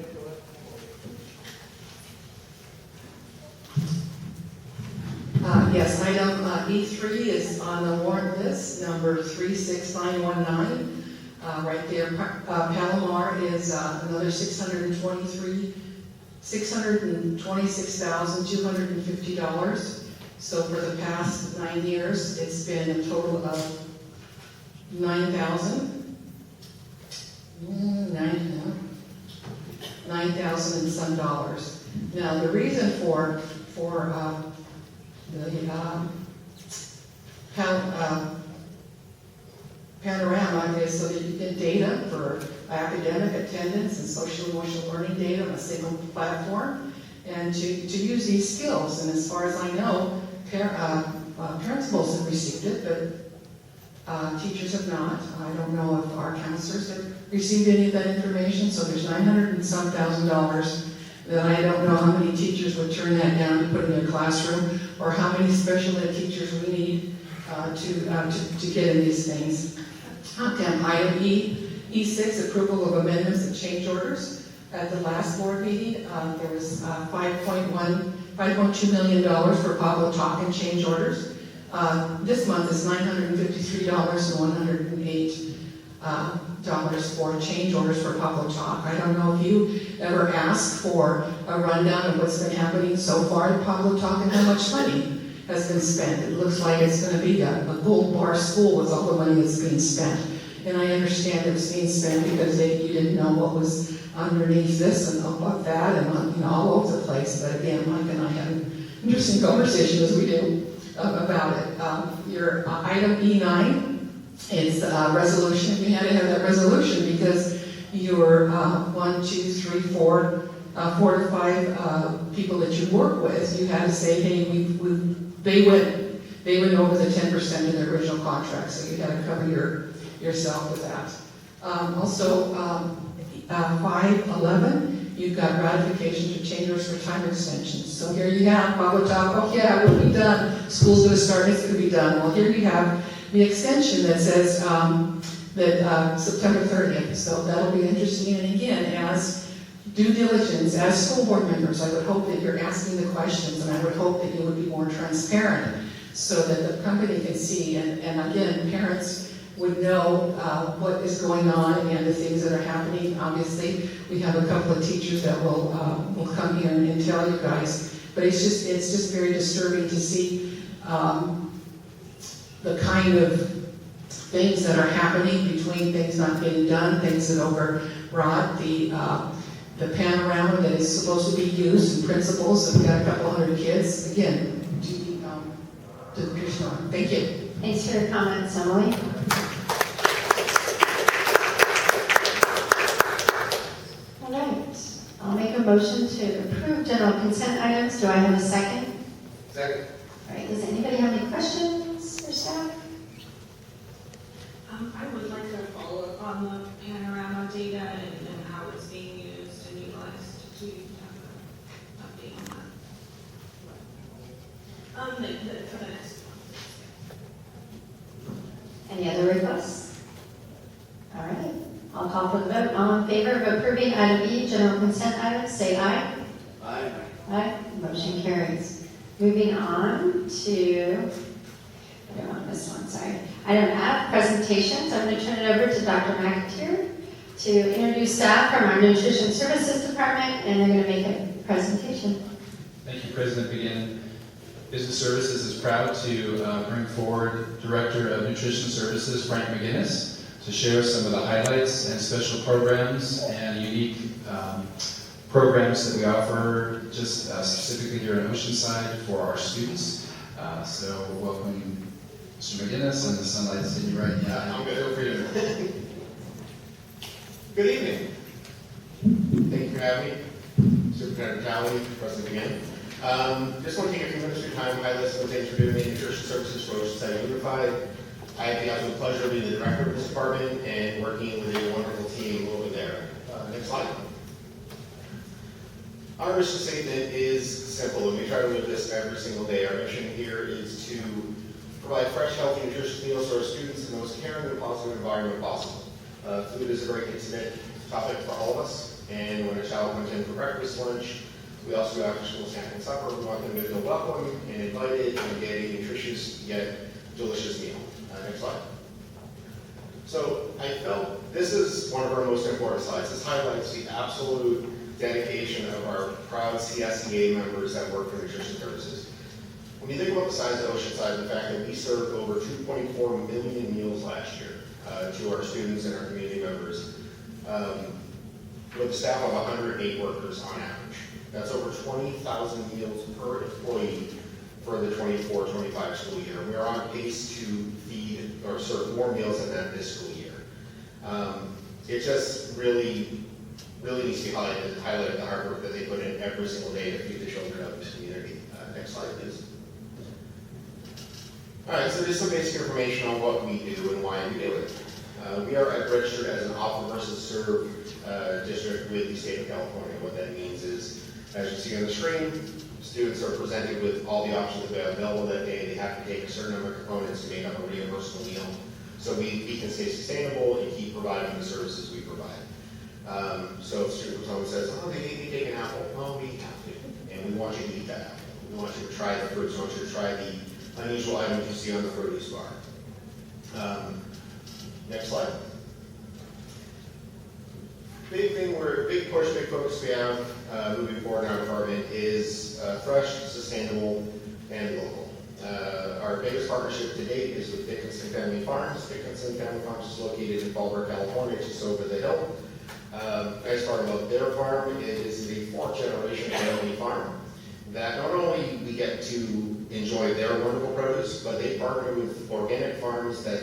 Yes, item E3 is on the warrant list, number 36919. Right there, Palomar is another $626,250. So for the past 9 years, it's been a total of $9,000 and some dollars. Now, the reason for the panorama is so that you get data for academic attendance and social emotional learning data on a single platform, and to use these skills. And as far as I know, principals have received it, but teachers have not. I don't know if our counselors have received any of that information, so there's $900 and some thousand that I don't know how many teachers would turn that down to put in their classroom, or how many special ed teachers we need to get in these things. Item E6, approval of amendments and change orders. At the last board meeting, there was $5.2 million for Pablo Talk and change orders. This month is $953.108 for change orders for Pablo Talk. I don't know if you ever asked for a rundown of what's been happening so far at Pablo Talk and how much money has been spent. It looks like it's going to be a gold bar school with all the money that's being spent. And I understand it was being spent because you didn't know what was underneath this and above that and all over the place. But again, Mike and I had an interesting conversation as we do about it. Your item E9. It's a resolution. We had to have that resolution because your 4 to 5 people that you work with, you had to say, hey, they went over the 10% in their original contract, so you had to cover yourself with that. Also, 511, you've got ratification to change orders for time extensions. So here you have Pablo Talk. Oh yeah, we'll be done. School's going to start. It's going to be done. Well, here you have the extension that says that September 30th. So that'll be interesting. And again, as due diligence, as school board members, I would hope that you're asking the questions, and I would hope that you would be more transparent so that the company can see, and again, parents would know what is going on and the things that are happening. Obviously, we have a couple of teachers that will come here and tell you guys, but it's just very disturbing to see the kind of things that are happening between things not getting done, things that overwrought the panorama that is supposed to be used, and principals, and we've got a couple hundred kids. Again, to the Krishna. Thank you. Thanks for your comments, Emily. All right, I'll make a motion to approve general consent items. Do I have a second? Second. All right, does anybody have any questions for staff? I would like to follow up on the panorama data and how it's being used. I'll call for the vote. All in favor of approving item E, general consent items, say aye. Aye. Aye. Motion carries. Moving on to, I don't want this one, sorry. Item F, presentations. I'm going to turn it over to Dr. McAteer to introduce staff from our Nutrition Services Department, and they're going to make a presentation. Thank you, President Begin. Business Services is proud to bring forward Director of Nutrition Services, Frank McGinnis, to share some of the highlights and special programs and unique programs that we offer just specifically here in Oceanside for our students. So welcome, Mr. McGinnis, and the sunlight's hitting you right now. I'm good. For you. Good evening. Thank you for having me. Superintendent Talley, President again. Just want to take a few minutes of your time to highlight some of the things we're doing in nutrition services for Oceanside Unified. I have the absolute pleasure of being the director of this department and working with a wonderful team over there. Next slide. Our mission statement is simple, and we try to live this every single day. Our mission here is to provide fresh, healthy, nutritious meals to our students in the most caring and positive environment possible. Food is a very intimate topic for all of us, and when a child comes in for breakfast, lunch, we also do after-school snack and supper. We want them to feel welcome and invited and get a nutritious yet delicious meal. Next slide. So I felt this is one of our most important slides. This highlights the absolute dedication of our proud CSEA members that work for nutrition services. When you think about the size of Oceanside, the fact that we served over 2.4 million meals last year to our students and our community members, with a staff of 108 workers on average. That's over 20,000 meals per employee for the 24-25 school year. We are on pace to feed or serve more meals than that this school year. It just really needs to be highlighted the hard work that they put in every single day to feed the children of this community. Next slide, please. All right, so just some basic information on what we do and why we do it. We are registered as an offer versus serve district with the state of California. What that means is, as you see on the screen, students are presented with all the options that are available that day. They have to take a certain number of components to make up a reimbursable meal. So we can stay sustainable and keep providing the services we provide. So if a student comes home and says, oh, they made me take an apple. Well, we have to, and we want you to eat that apple. We want you to try the fruits. We want you to try the unusual items you see on the produce bar. Next slide. Big push, big focus we have moving forward in our department is fresh, sustainable, and local. Our biggest partnership to date is with Dickinson Family Farms. Dickinson Family Farms is located in Fallbrook, California, just over the hill. Nice part about their farm, it is the fourth generation family farm. That not only we get to enjoy their wonderful produce, but they partner with organic farms that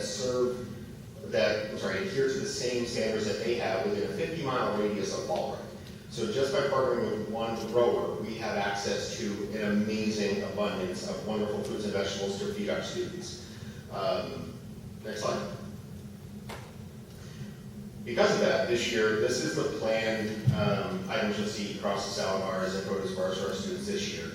adhere to the same standards that they have within a 50-mile radius of Fallbrook. So just by partnering with one grower, we have access to an amazing abundance of wonderful fruits and vegetables to feed our students. Next slide. Because of that, this year, this is the planned items you'll see across the salad bars and produce bars for our students this year.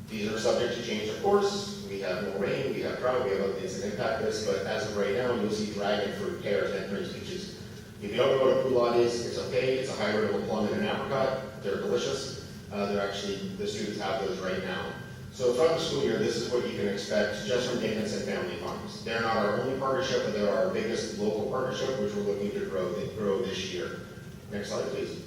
These are subject to change, of course. We have more rain, we have drought, we have other things that impact this, but as of right now, you'll see dragon fruit, pears, nectarines, peaches. If you don't know what a poularde is, it's okay. It's a hybrid of a plum and an apricot. They're delicious. The students have those right now. So throughout the school year, this is what you can expect just from Dickinson Family Farms. They're not our only partnership, but they're our biggest local partnership, which we're looking to grow this year. Next slide, please.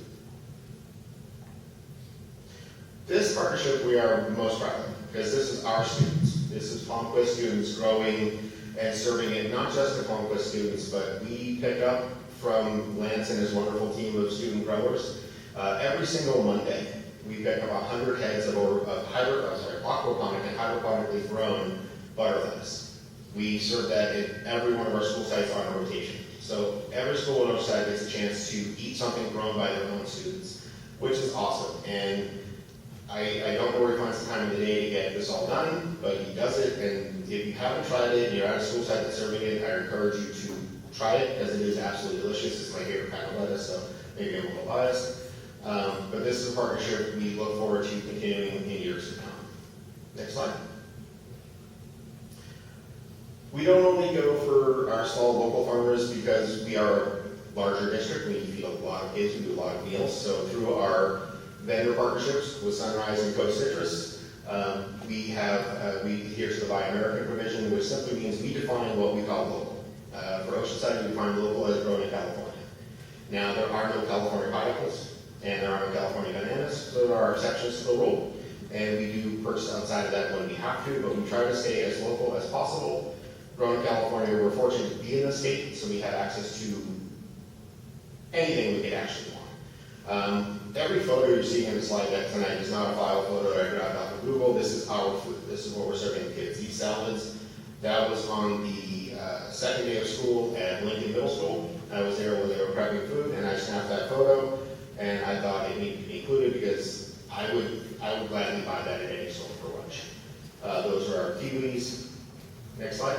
This partnership we are most proud of, because this is our students. This is Palmquist students growing and serving it, not just to Palmquist students, but we pick up from Lance and his wonderful team of student growers. Every single Monday, we pick up 100 heads of aquaponic and hydroponically grown butter lettuce. We serve that in every one of our school sites on a rotation. So every school on our site gets a chance to eat something grown by their own students, which is awesome. And I don't know where he finds the time of the day to get this all done, but he does it. And if you haven't tried it and you're at a school site that's serving it, I encourage you to try it, because it is absolutely delicious. It's my favorite kind of lettuce, so maybe I'm a little biased. But this is a partnership we look forward to continuing in years to come. Next slide. We don't only go for our small local farmers because we are larger district, we feed a lot of kids, we do a lot of meals. So through our vendor partnerships with Sunrise and Coast Citrus, we adhere to the Buy American provision, which simply means we define what we call local. For Oceanside, we define local as grown in California. Now, there are no California pineapples, and there are no California bananas, so there are exceptions to the rule. And we do purchase outside of that when we have to, but we try to stay as local as possible. Growing in California, we're fortunate to be in the state, so we have access to anything we could actually want. Every photo you're seeing in the slide deck tonight is not a file photo I grabbed off of Google. This is our food. This is what we're serving the kids. These salads, that was on the second day of school at Lincoln Middle School. I was there when they were prepping food, and I snapped that photo, and I thought it needed to be included because I would gladly buy that at any store for lunch. Those are our kiwis. Next slide.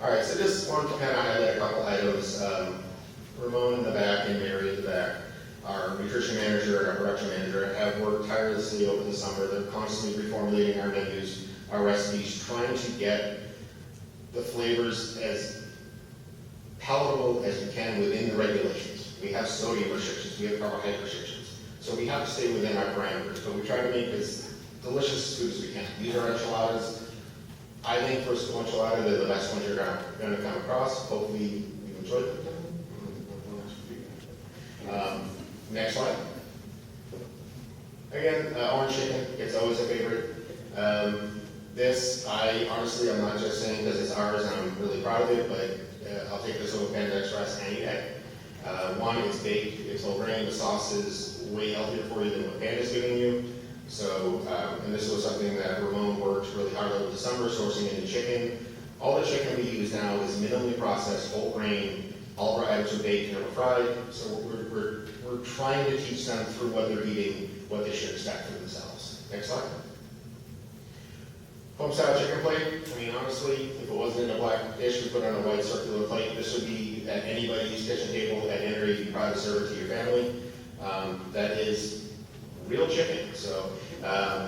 All right, so just wanted to kind of highlight a couple items. Ramon in the back and Mary in the back, our nutrition manager and our production manager, have worked tirelessly over the summer. They're constantly reformulating our menus, our recipes, trying to get the flavors as palatable as we can within the regulations. We have sodium restrictions, we have carbohydrate restrictions, so we have to stay within our parameters, but we try to make as delicious food as we can. These are enchiladas. I think for a school enchilada, they're the best ones you're going to come across. Hopefully you enjoyed them. Next slide. Again, orange chicken, it's always a favorite. This, I'm not just saying because it's ours and I'm really proud of it, but I'll take this over Panda Express any day. One, it's baked, it's whole grain, the sauce is way healthier for you than what Panda's giving you. So, and this was something that Ramon worked really hard over the summer, sourcing in the chicken. All the chicken we use now is minimally processed, whole grain. All of our items are baked, never fried. So we're trying to teach them through what they're eating, what they should expect for themselves. Next slide. Homestyle chicken plate. I mean, honestly, if it wasn't in a black dish, we put it on a white circular plate. This would be at anybody's kitchen table at dinner. You'd be proud to serve it to your family. That is real chicken. So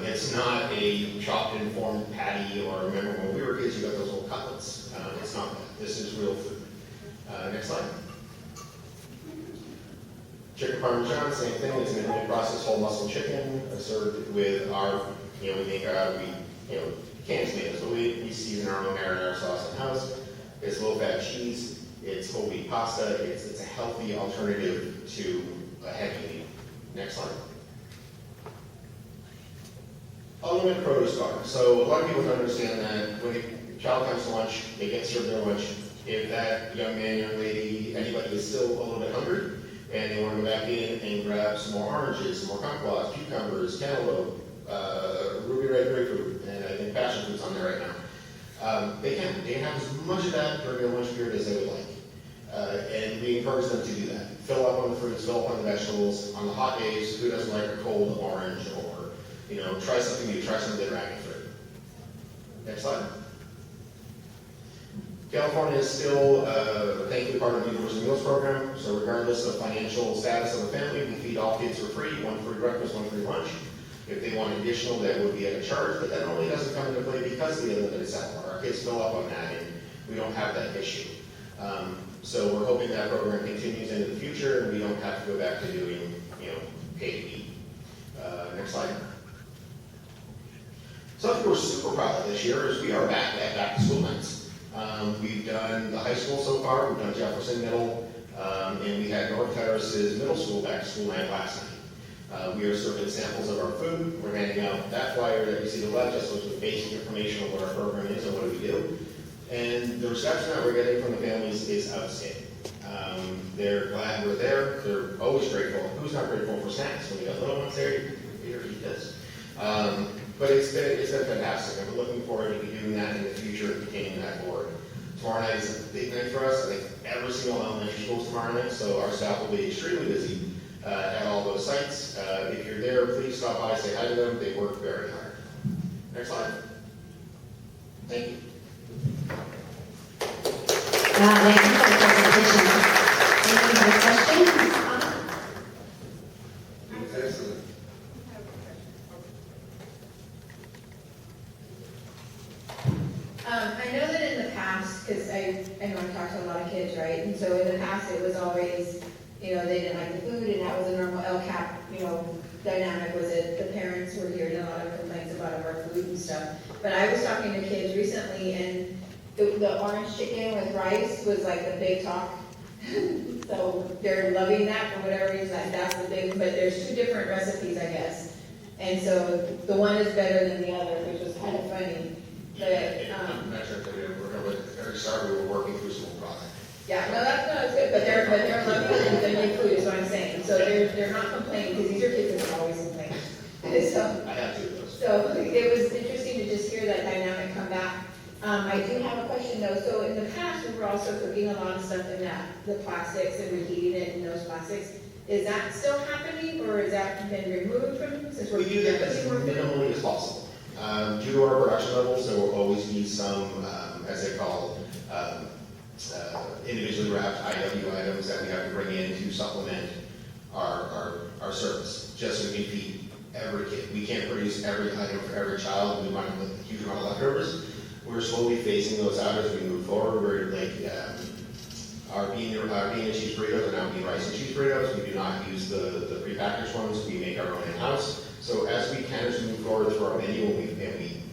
it's not a chopped and formed patty, or remember when we were kids, you got those little cutlets. It's not that. This is real food. Next slide. Chicken Parmesan, same thing. It's an minimally processed whole muscle chicken served with our, we make canned tomatoes, but we season our own marinara sauce in house. It's low-fat cheese. It's whole wheat pasta. It's a healthy alternative to a heavy meal. Next slide. Unlimited produce bar. So a lot of people don't understand that when a child comes to lunch, they get served their lunch. If that young man, young lady, anybody is still a little bit hungry, and they want to go back in and grab some more oranges, some more kumquats, cucumbers, cantaloupe, ruby red grapefruit, and I think passion fruit's on there right now. They can have as much of that during their lunch period as they would like. And we encourage them to do that. Fill up on the fruits, fill up on the vegetables. On the hot days, who doesn't like a cold orange, or try something new, try some of the dragon fruit. Next slide. California is still, thankfully, part of the Universal Meals Program, so regardless of financial status of the family, we feed all kids for free, one free breakfast, one free lunch. If they want additional, that would be at a charge, but that only doesn't come into play because of the unlimited salad bar. Our kids fill up on that, and we don't have that issue. So we're hoping that program continues into the future, and we don't have to go back to doing, pay to eat. Next slide. Something we're super proud of this year is we are back at back-to-school nights. We've done the high school so far, we've done Jefferson Middle, and we had North Terrace's middle school back-to-school night last night. We are serving samples of our food. We're handing out that flyer that you see to the left, just with basic information on what our program is and what we do. And the reception that we're getting from the families is outstanding. They're glad we're there. They're always grateful. Who's not grateful for snacks? When you got little ones there, you eat this. But it's been fantastic. I'm looking forward to doing that in the future and continuing that forward. Tomorrow night is a big night for us. I think every single elementary school is tomorrow night, so our staff will be extremely busy at all those sites. If you're there, please stop by, say hi to them. They work very hard. Next slide. Thank you. Thank you for the presentation. Any other questions? Excellent. I know that in the past, because I know I've talked to a lot of kids right? And so in the past, it was always, they didn't like the food, and that was a normal LCAP, dynamic, was it the parents were hearing a lot of complaints about our food and stuff. But I was talking to kids recently, and the orange chicken with rice was like the big talk. So they're loving that for whatever reason, that's the big, but there's 2 different recipes, I guess. And so the one is better than the other, which was kind of funny. But, Every start, we were working through some product. yeah, no, that's good, but they're loving the new food, is what I'm saying. So they're not complaining, because these are kids that are always complaining. So, I have 2 of those. so it was interesting to just hear that dynamic come back. I do have a question though. So in the past, we were also cooking a lot of stuff in the plastics and reheating it in those plastics. Is that still happening, or has that been removed from, since we're We do that as cooking more food? minimally as possible. Due to our production levels, there will always be some, as they call, individually wrapped IW items that we have to bring in to supplement our service, just so we can feed every kid. We can't produce every item for every child, and we might have a huge amount of leftovers. We're slowly phasing those out as we move forward. We're like, our bean and cheese burritos are now bean rice and cheese burritos. We do not use the prepackaged ones. We make our own in-house. So as we kind of move forward through our menu, and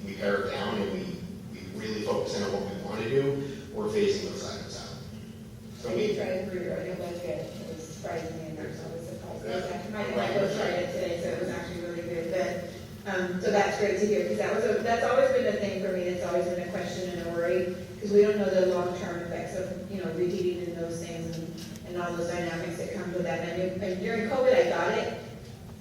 we pare it down, and we really focus in on what we want to do, we're phasing those items out. So we tried the burrito, and it was good. It was surprising, and I was always surprised. My wife tried it today, so it was actually really good. But so that's great to hear, because that's always been a thing for me. It's always been a question and a worry, because we don't know the long-term effects of reheating and those things and all those dynamics that come with that menu. And during COVID, I got it.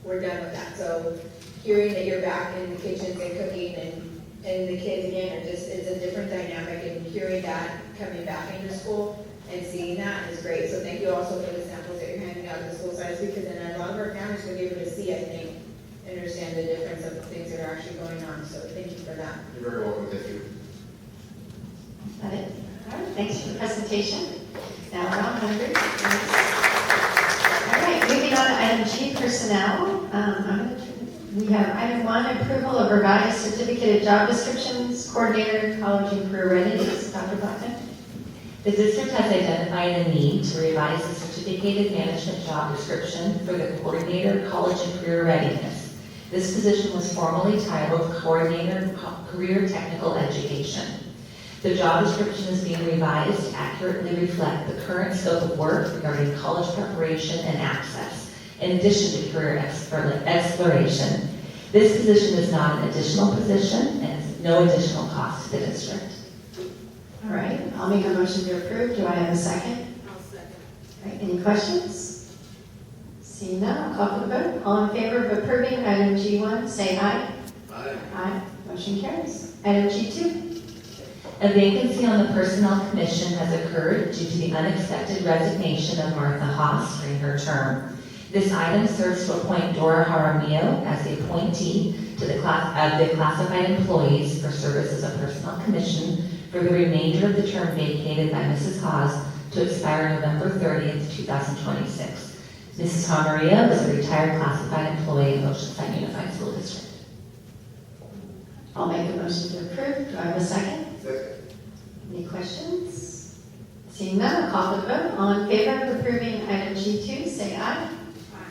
We're done with that. So hearing that you're back in the kitchens and cooking and the kids again are just, it's a different dynamic, and hearing that coming back into school and seeing that is great. So thank you also for the samples that you're handing out to the school sites, because then a lot of our families will be able to see, I think, understand the difference of the things that are actually going on. So thank you for that. You're very welcome. Thank you. Is that it? All right, thanks for the presentation. Now we're on hungry. All right, moving on to item G, personnel. We have item 1, approval of revised certificated job descriptions, coordinator, college and career readiness. Dr. Blackman. The district has identified a need to revise the certificated management job description for the coordinator, college and career readiness. This position was formerly titled Coordinator, Career Technical Education. The job description is being revised to accurately reflect the current scope of work regarding college preparation and access, in addition to career exploration. This position is not an additional position and has no additional cost to the district. All right, I'll make a motion to approve. Do I have a second? I'll second. All right, any questions? Seeing none, I'll call for the vote. All in favor of approving item G1, say aye. Aye. Aye. Motion carries. Item G2. A vacancy on the Personnel Commission has occurred due to the unexpected resignation of Martha Haas during her term. This item serves to appoint Dora Jaramillo as the appointee to the classified employees for service as a Personnel Commission for the remainder of the term vacated by Mrs. Haas to expire November 30th, 2026. Mrs. Jaramillo was a retired classified employee of Oceanside Unified School District. I'll make a motion to approve. Do I have a second? Second. Any questions? Seeing none, I'll call for the vote. All in favor of approving item G2, say aye.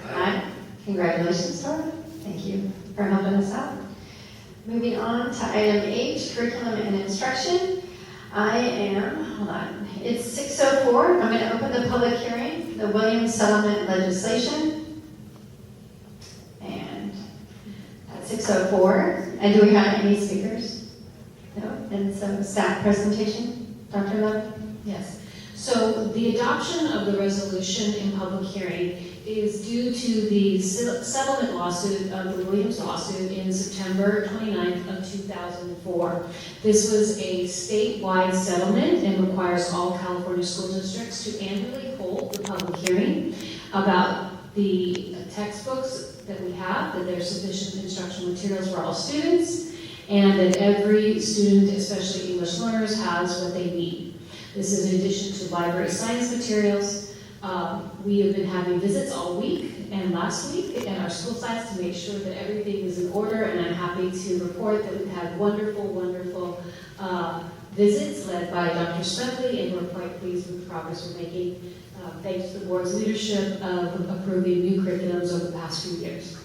Aye. Congratulations, Dora. Thank you for helping us out. Moving on to item H, curriculum and instruction. Hold on. It's 6:04. I'm going to open the public hearing, the Williams Settlement legislation. And at 6:04. And do we have any speakers? No? And some staff presentation? Dr. Love? Yes. So the adoption of the resolution in public hearing is due to the settlement lawsuit of the Williams lawsuit in September 29th of 2004. This was a statewide settlement and requires all California school districts to annually hold the public hearing about the textbooks that we have, that there's sufficient instructional materials for all students, and that every student, especially English learners, has what they need. This is in addition to library science materials. We have been having visits all week and last week at our school sites to make sure that everything is in order, and I'm happy to report that we've had wonderful visits led by Dr. Smedley, and we're quite pleased with the progress we're making, thanks to the board's leadership of approving new curriculums over the past few years.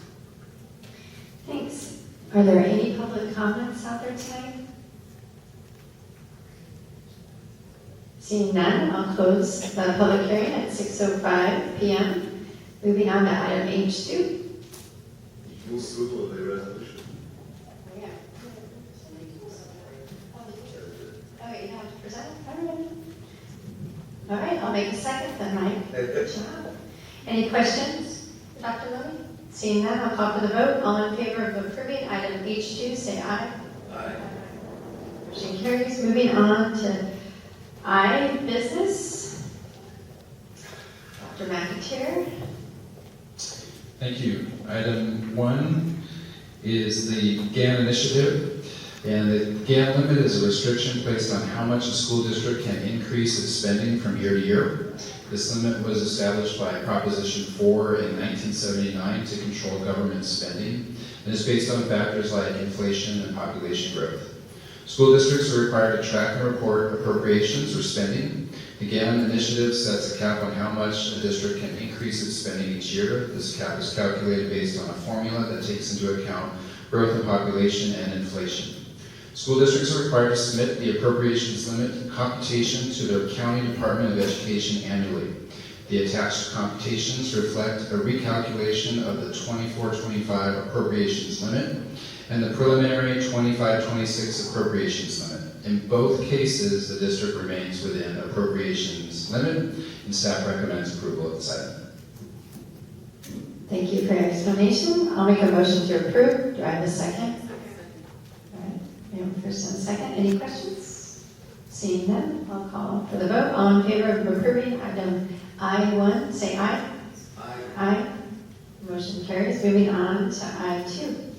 Thanks. Are there any public comments out there tonight? Seeing none, I'll close the public hearing at 6:05 p.m. Moving on to item H2. Move approval of the resolution. Oh, you have to present it? All right, I'll make a second then, Mike. Good job. Any questions, Dr. Lilly? Seeing none, I'll call for the vote. All in favor of approving item H2, say aye. Aye. Motion carries. Moving on to I, business. Dr. McAteer. Thank you. Item 1 is the GAN initiative. And the GAN limit is a restriction placed on how much a school district can increase its spending from year to year. This limit was established by Proposition 4 in 1979 to control government spending, and is based on factors like inflation and population growth. School districts are required to track and report appropriations or spending. The GAN initiative sets a cap on how much a district can increase its spending each year. This cap is calculated based on a formula that takes into account growth in population and inflation. School districts are required to submit the appropriations limit computation to their county Department of Education annually. The attached computations reflect a recalculation of the 24-25 appropriations limit and the preliminary 25-26 appropriations limit. In both cases, the district remains within appropriations limit, and staff recommends approval of this item. Thank you for your explanation. I'll make a motion to approve. Do I have a second? First and second. Any questions? Seeing none, I'll call for the vote. All in favor of approving item I1, say aye. Aye. Aye. Motion carries. Moving on to I2.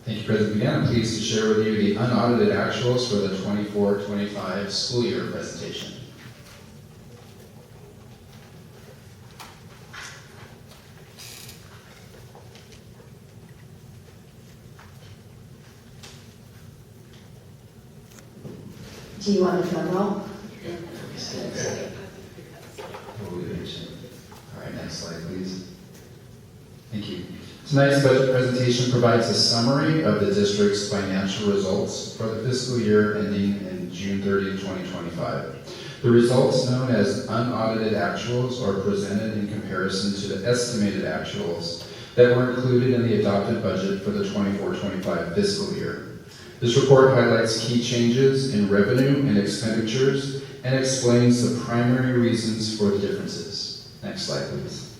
Thank you, President McGann. I'm pleased to share with you the unaudited actuals for the 24-25 school year presentation. Do you want to drum roll? All right, next slide, please. Thank you. Tonight's budget presentation provides a summary of the district's financial results for the fiscal year ending in June 30, 2025. The results, known as unaudited actuals, are presented in comparison to the estimated actuals that were included in the adopted budget for the 24-25 fiscal year. This report highlights key changes in revenue and expenditures and explains the primary reasons for the differences. Next slide, please.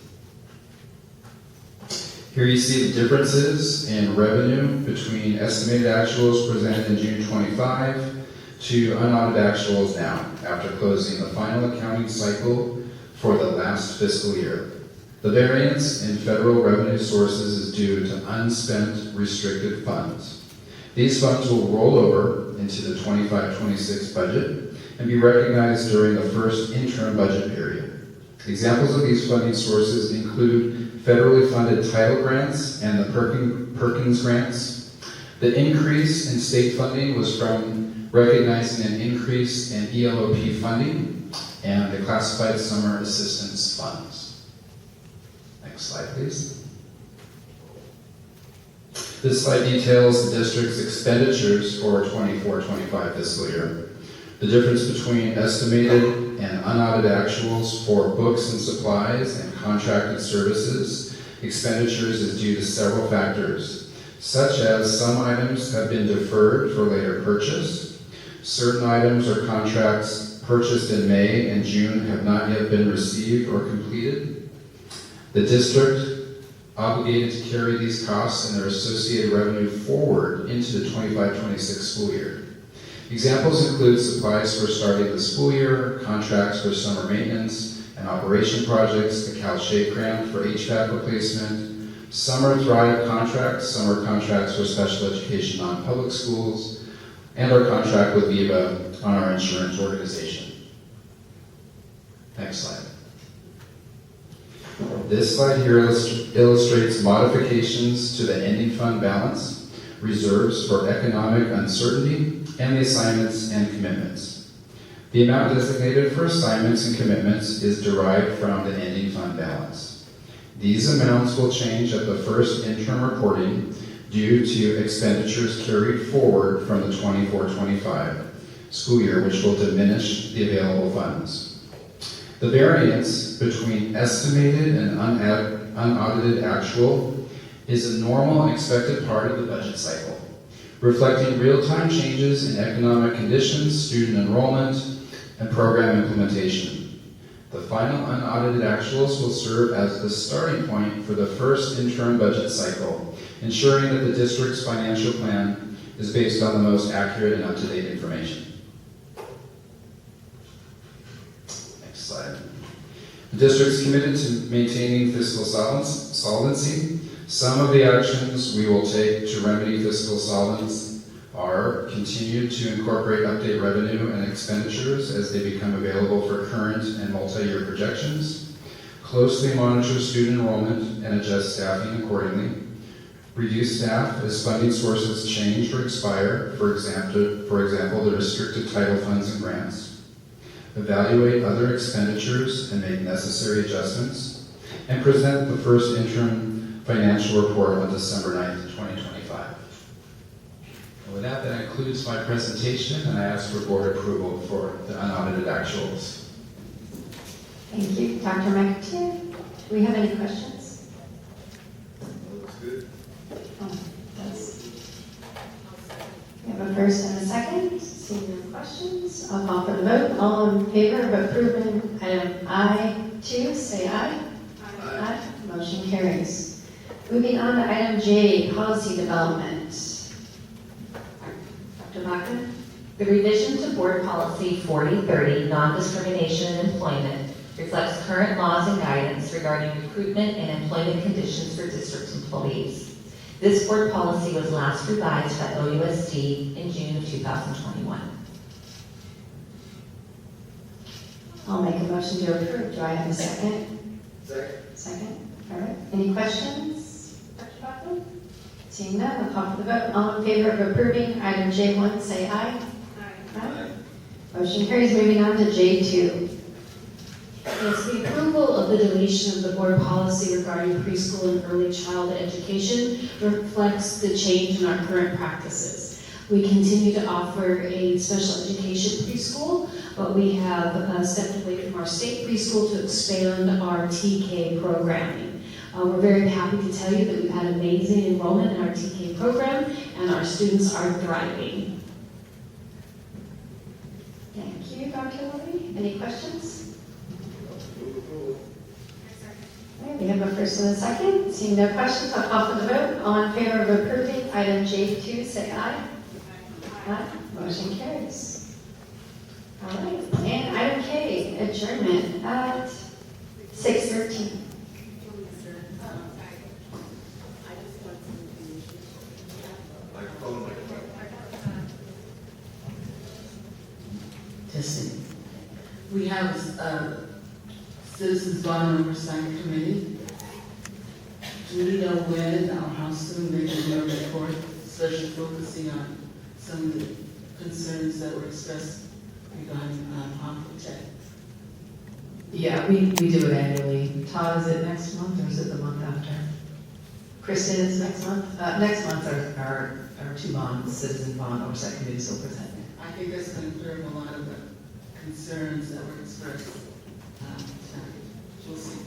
Here you see the differences in revenue between estimated actuals presented in June 25 to unaudited actuals now, after closing the final accounting cycle for the last fiscal year. The variance in federal revenue sources is due to unspent restricted funds. These funds will roll over into the 25-26 budget and be recognized during the first interim budget period. Examples of these funding sources include federally funded title grants and the Perkins grants. The increase in state funding was from recognizing an increase in ELOP funding and the classified summer assistance funds. Next slide, please. This slide details the district's expenditures for 24-25 fiscal year. The difference between estimated and unaudited actuals for books and supplies and contracted services expenditures is due to several factors, such as some items have been deferred for later purchase, certain items or contracts purchased in May and June have not yet been received or completed. The district obligated to carry these costs and their associated revenue forward into the 25-26 school year. Examples include supplies for starting the school year, contracts for summer maintenance and operation projects, the Cal Shape Grant for HVAC replacement, Summer Thrive contracts, summer contracts for special education non-public schools, and our contract with Viva on our insurance organization. Next slide. This slide here illustrates modifications to the ending fund balance reserves for economic uncertainty, and the assignments and commitments. The amount designated for assignments and commitments is derived from the ending fund balance. These amounts will change at the first interim reporting due to expenditures carried forward from the 24-25 school year, which will diminish the available funds. The variance between estimated and unaudited actual is a normal and expected part of the budget cycle, reflecting real-time changes in economic conditions, student enrollment, and program implementation. The final unaudited actuals will serve as the starting point for the first interim budget cycle, ensuring that the district's financial plan is based on the most accurate and up-to-date information. Next slide. The district is committed to maintaining fiscal solvency. Some of the actions we will take to remedy fiscal solvency are continue to incorporate update revenue and expenditures as they become available for current and multi-year projections, closely monitor student enrollment and adjust staffing accordingly, reduce staff as funding sources change or expire, for example, the restricted title funds and grants, evaluate other expenditures and make necessary adjustments, and present the first interim financial report on December 9th, 2025. And with that concludes my presentation, and I ask for board approval for the unaudited actuals. Thank you. Dr. McAteer, do we have any questions? Looks good. We have a first and a second. Seeing no questions, I'll call for the vote. All in favor of approving item I2, say aye. Aye. Motion carries. Moving on to item J, policy development. Dr. Baca? The revision to Board Policy 4030, non-discrimination in employment, reflects current laws and guidance regarding recruitment and employment conditions for district employees. This board policy was last revised by OUSD in June of 2021. I'll make a motion to approve. Do I have a second? Second. Second. All right. Any questions, Dr. Baca? Seeing none, I'll call for the vote. All in favor of approving item J1, say aye. Aye. Motion carries. Moving on to J2. Yes, the approval of the deletion of the board policy regarding preschool and early childhood education reflects the change in our current practices. We continue to offer a special education preschool, but we have stepped away from our state preschool to expand our TK programming. We're very happy to tell you that we've had amazing enrollment in our TK program, and our students are thriving. Thank you, Dr. Levy. Any questions? All right, we have a first and a second. Seeing no questions, I'll call for the vote. All in favor of approving item J2, say aye. Aye. Motion carries. All right, and item K, adjournment at 6:13. Testing. We have a Citizens Bond Oversight Committee. Do we know when or how soon they can do a report, especially focusing on some of the concerns that were expressed regarding harmful tech? Yeah, we do it annually. Todd, is it next month or is it the month after? Kristen, it's next month? Next month our two bonds, Citizen Bond Oversight Committee will present. I think that's going to clear up a lot of the concerns that were expressed tonight. We'll see.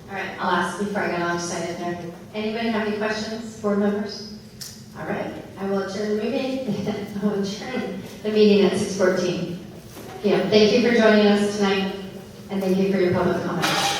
All right, I'll ask before I get all excited there. Anybody have any questions, board members? All right, I will adjourn the meeting. I will adjourn the meeting at 6:14 p.m. Thank you for joining us tonight, and thank you for your public comments.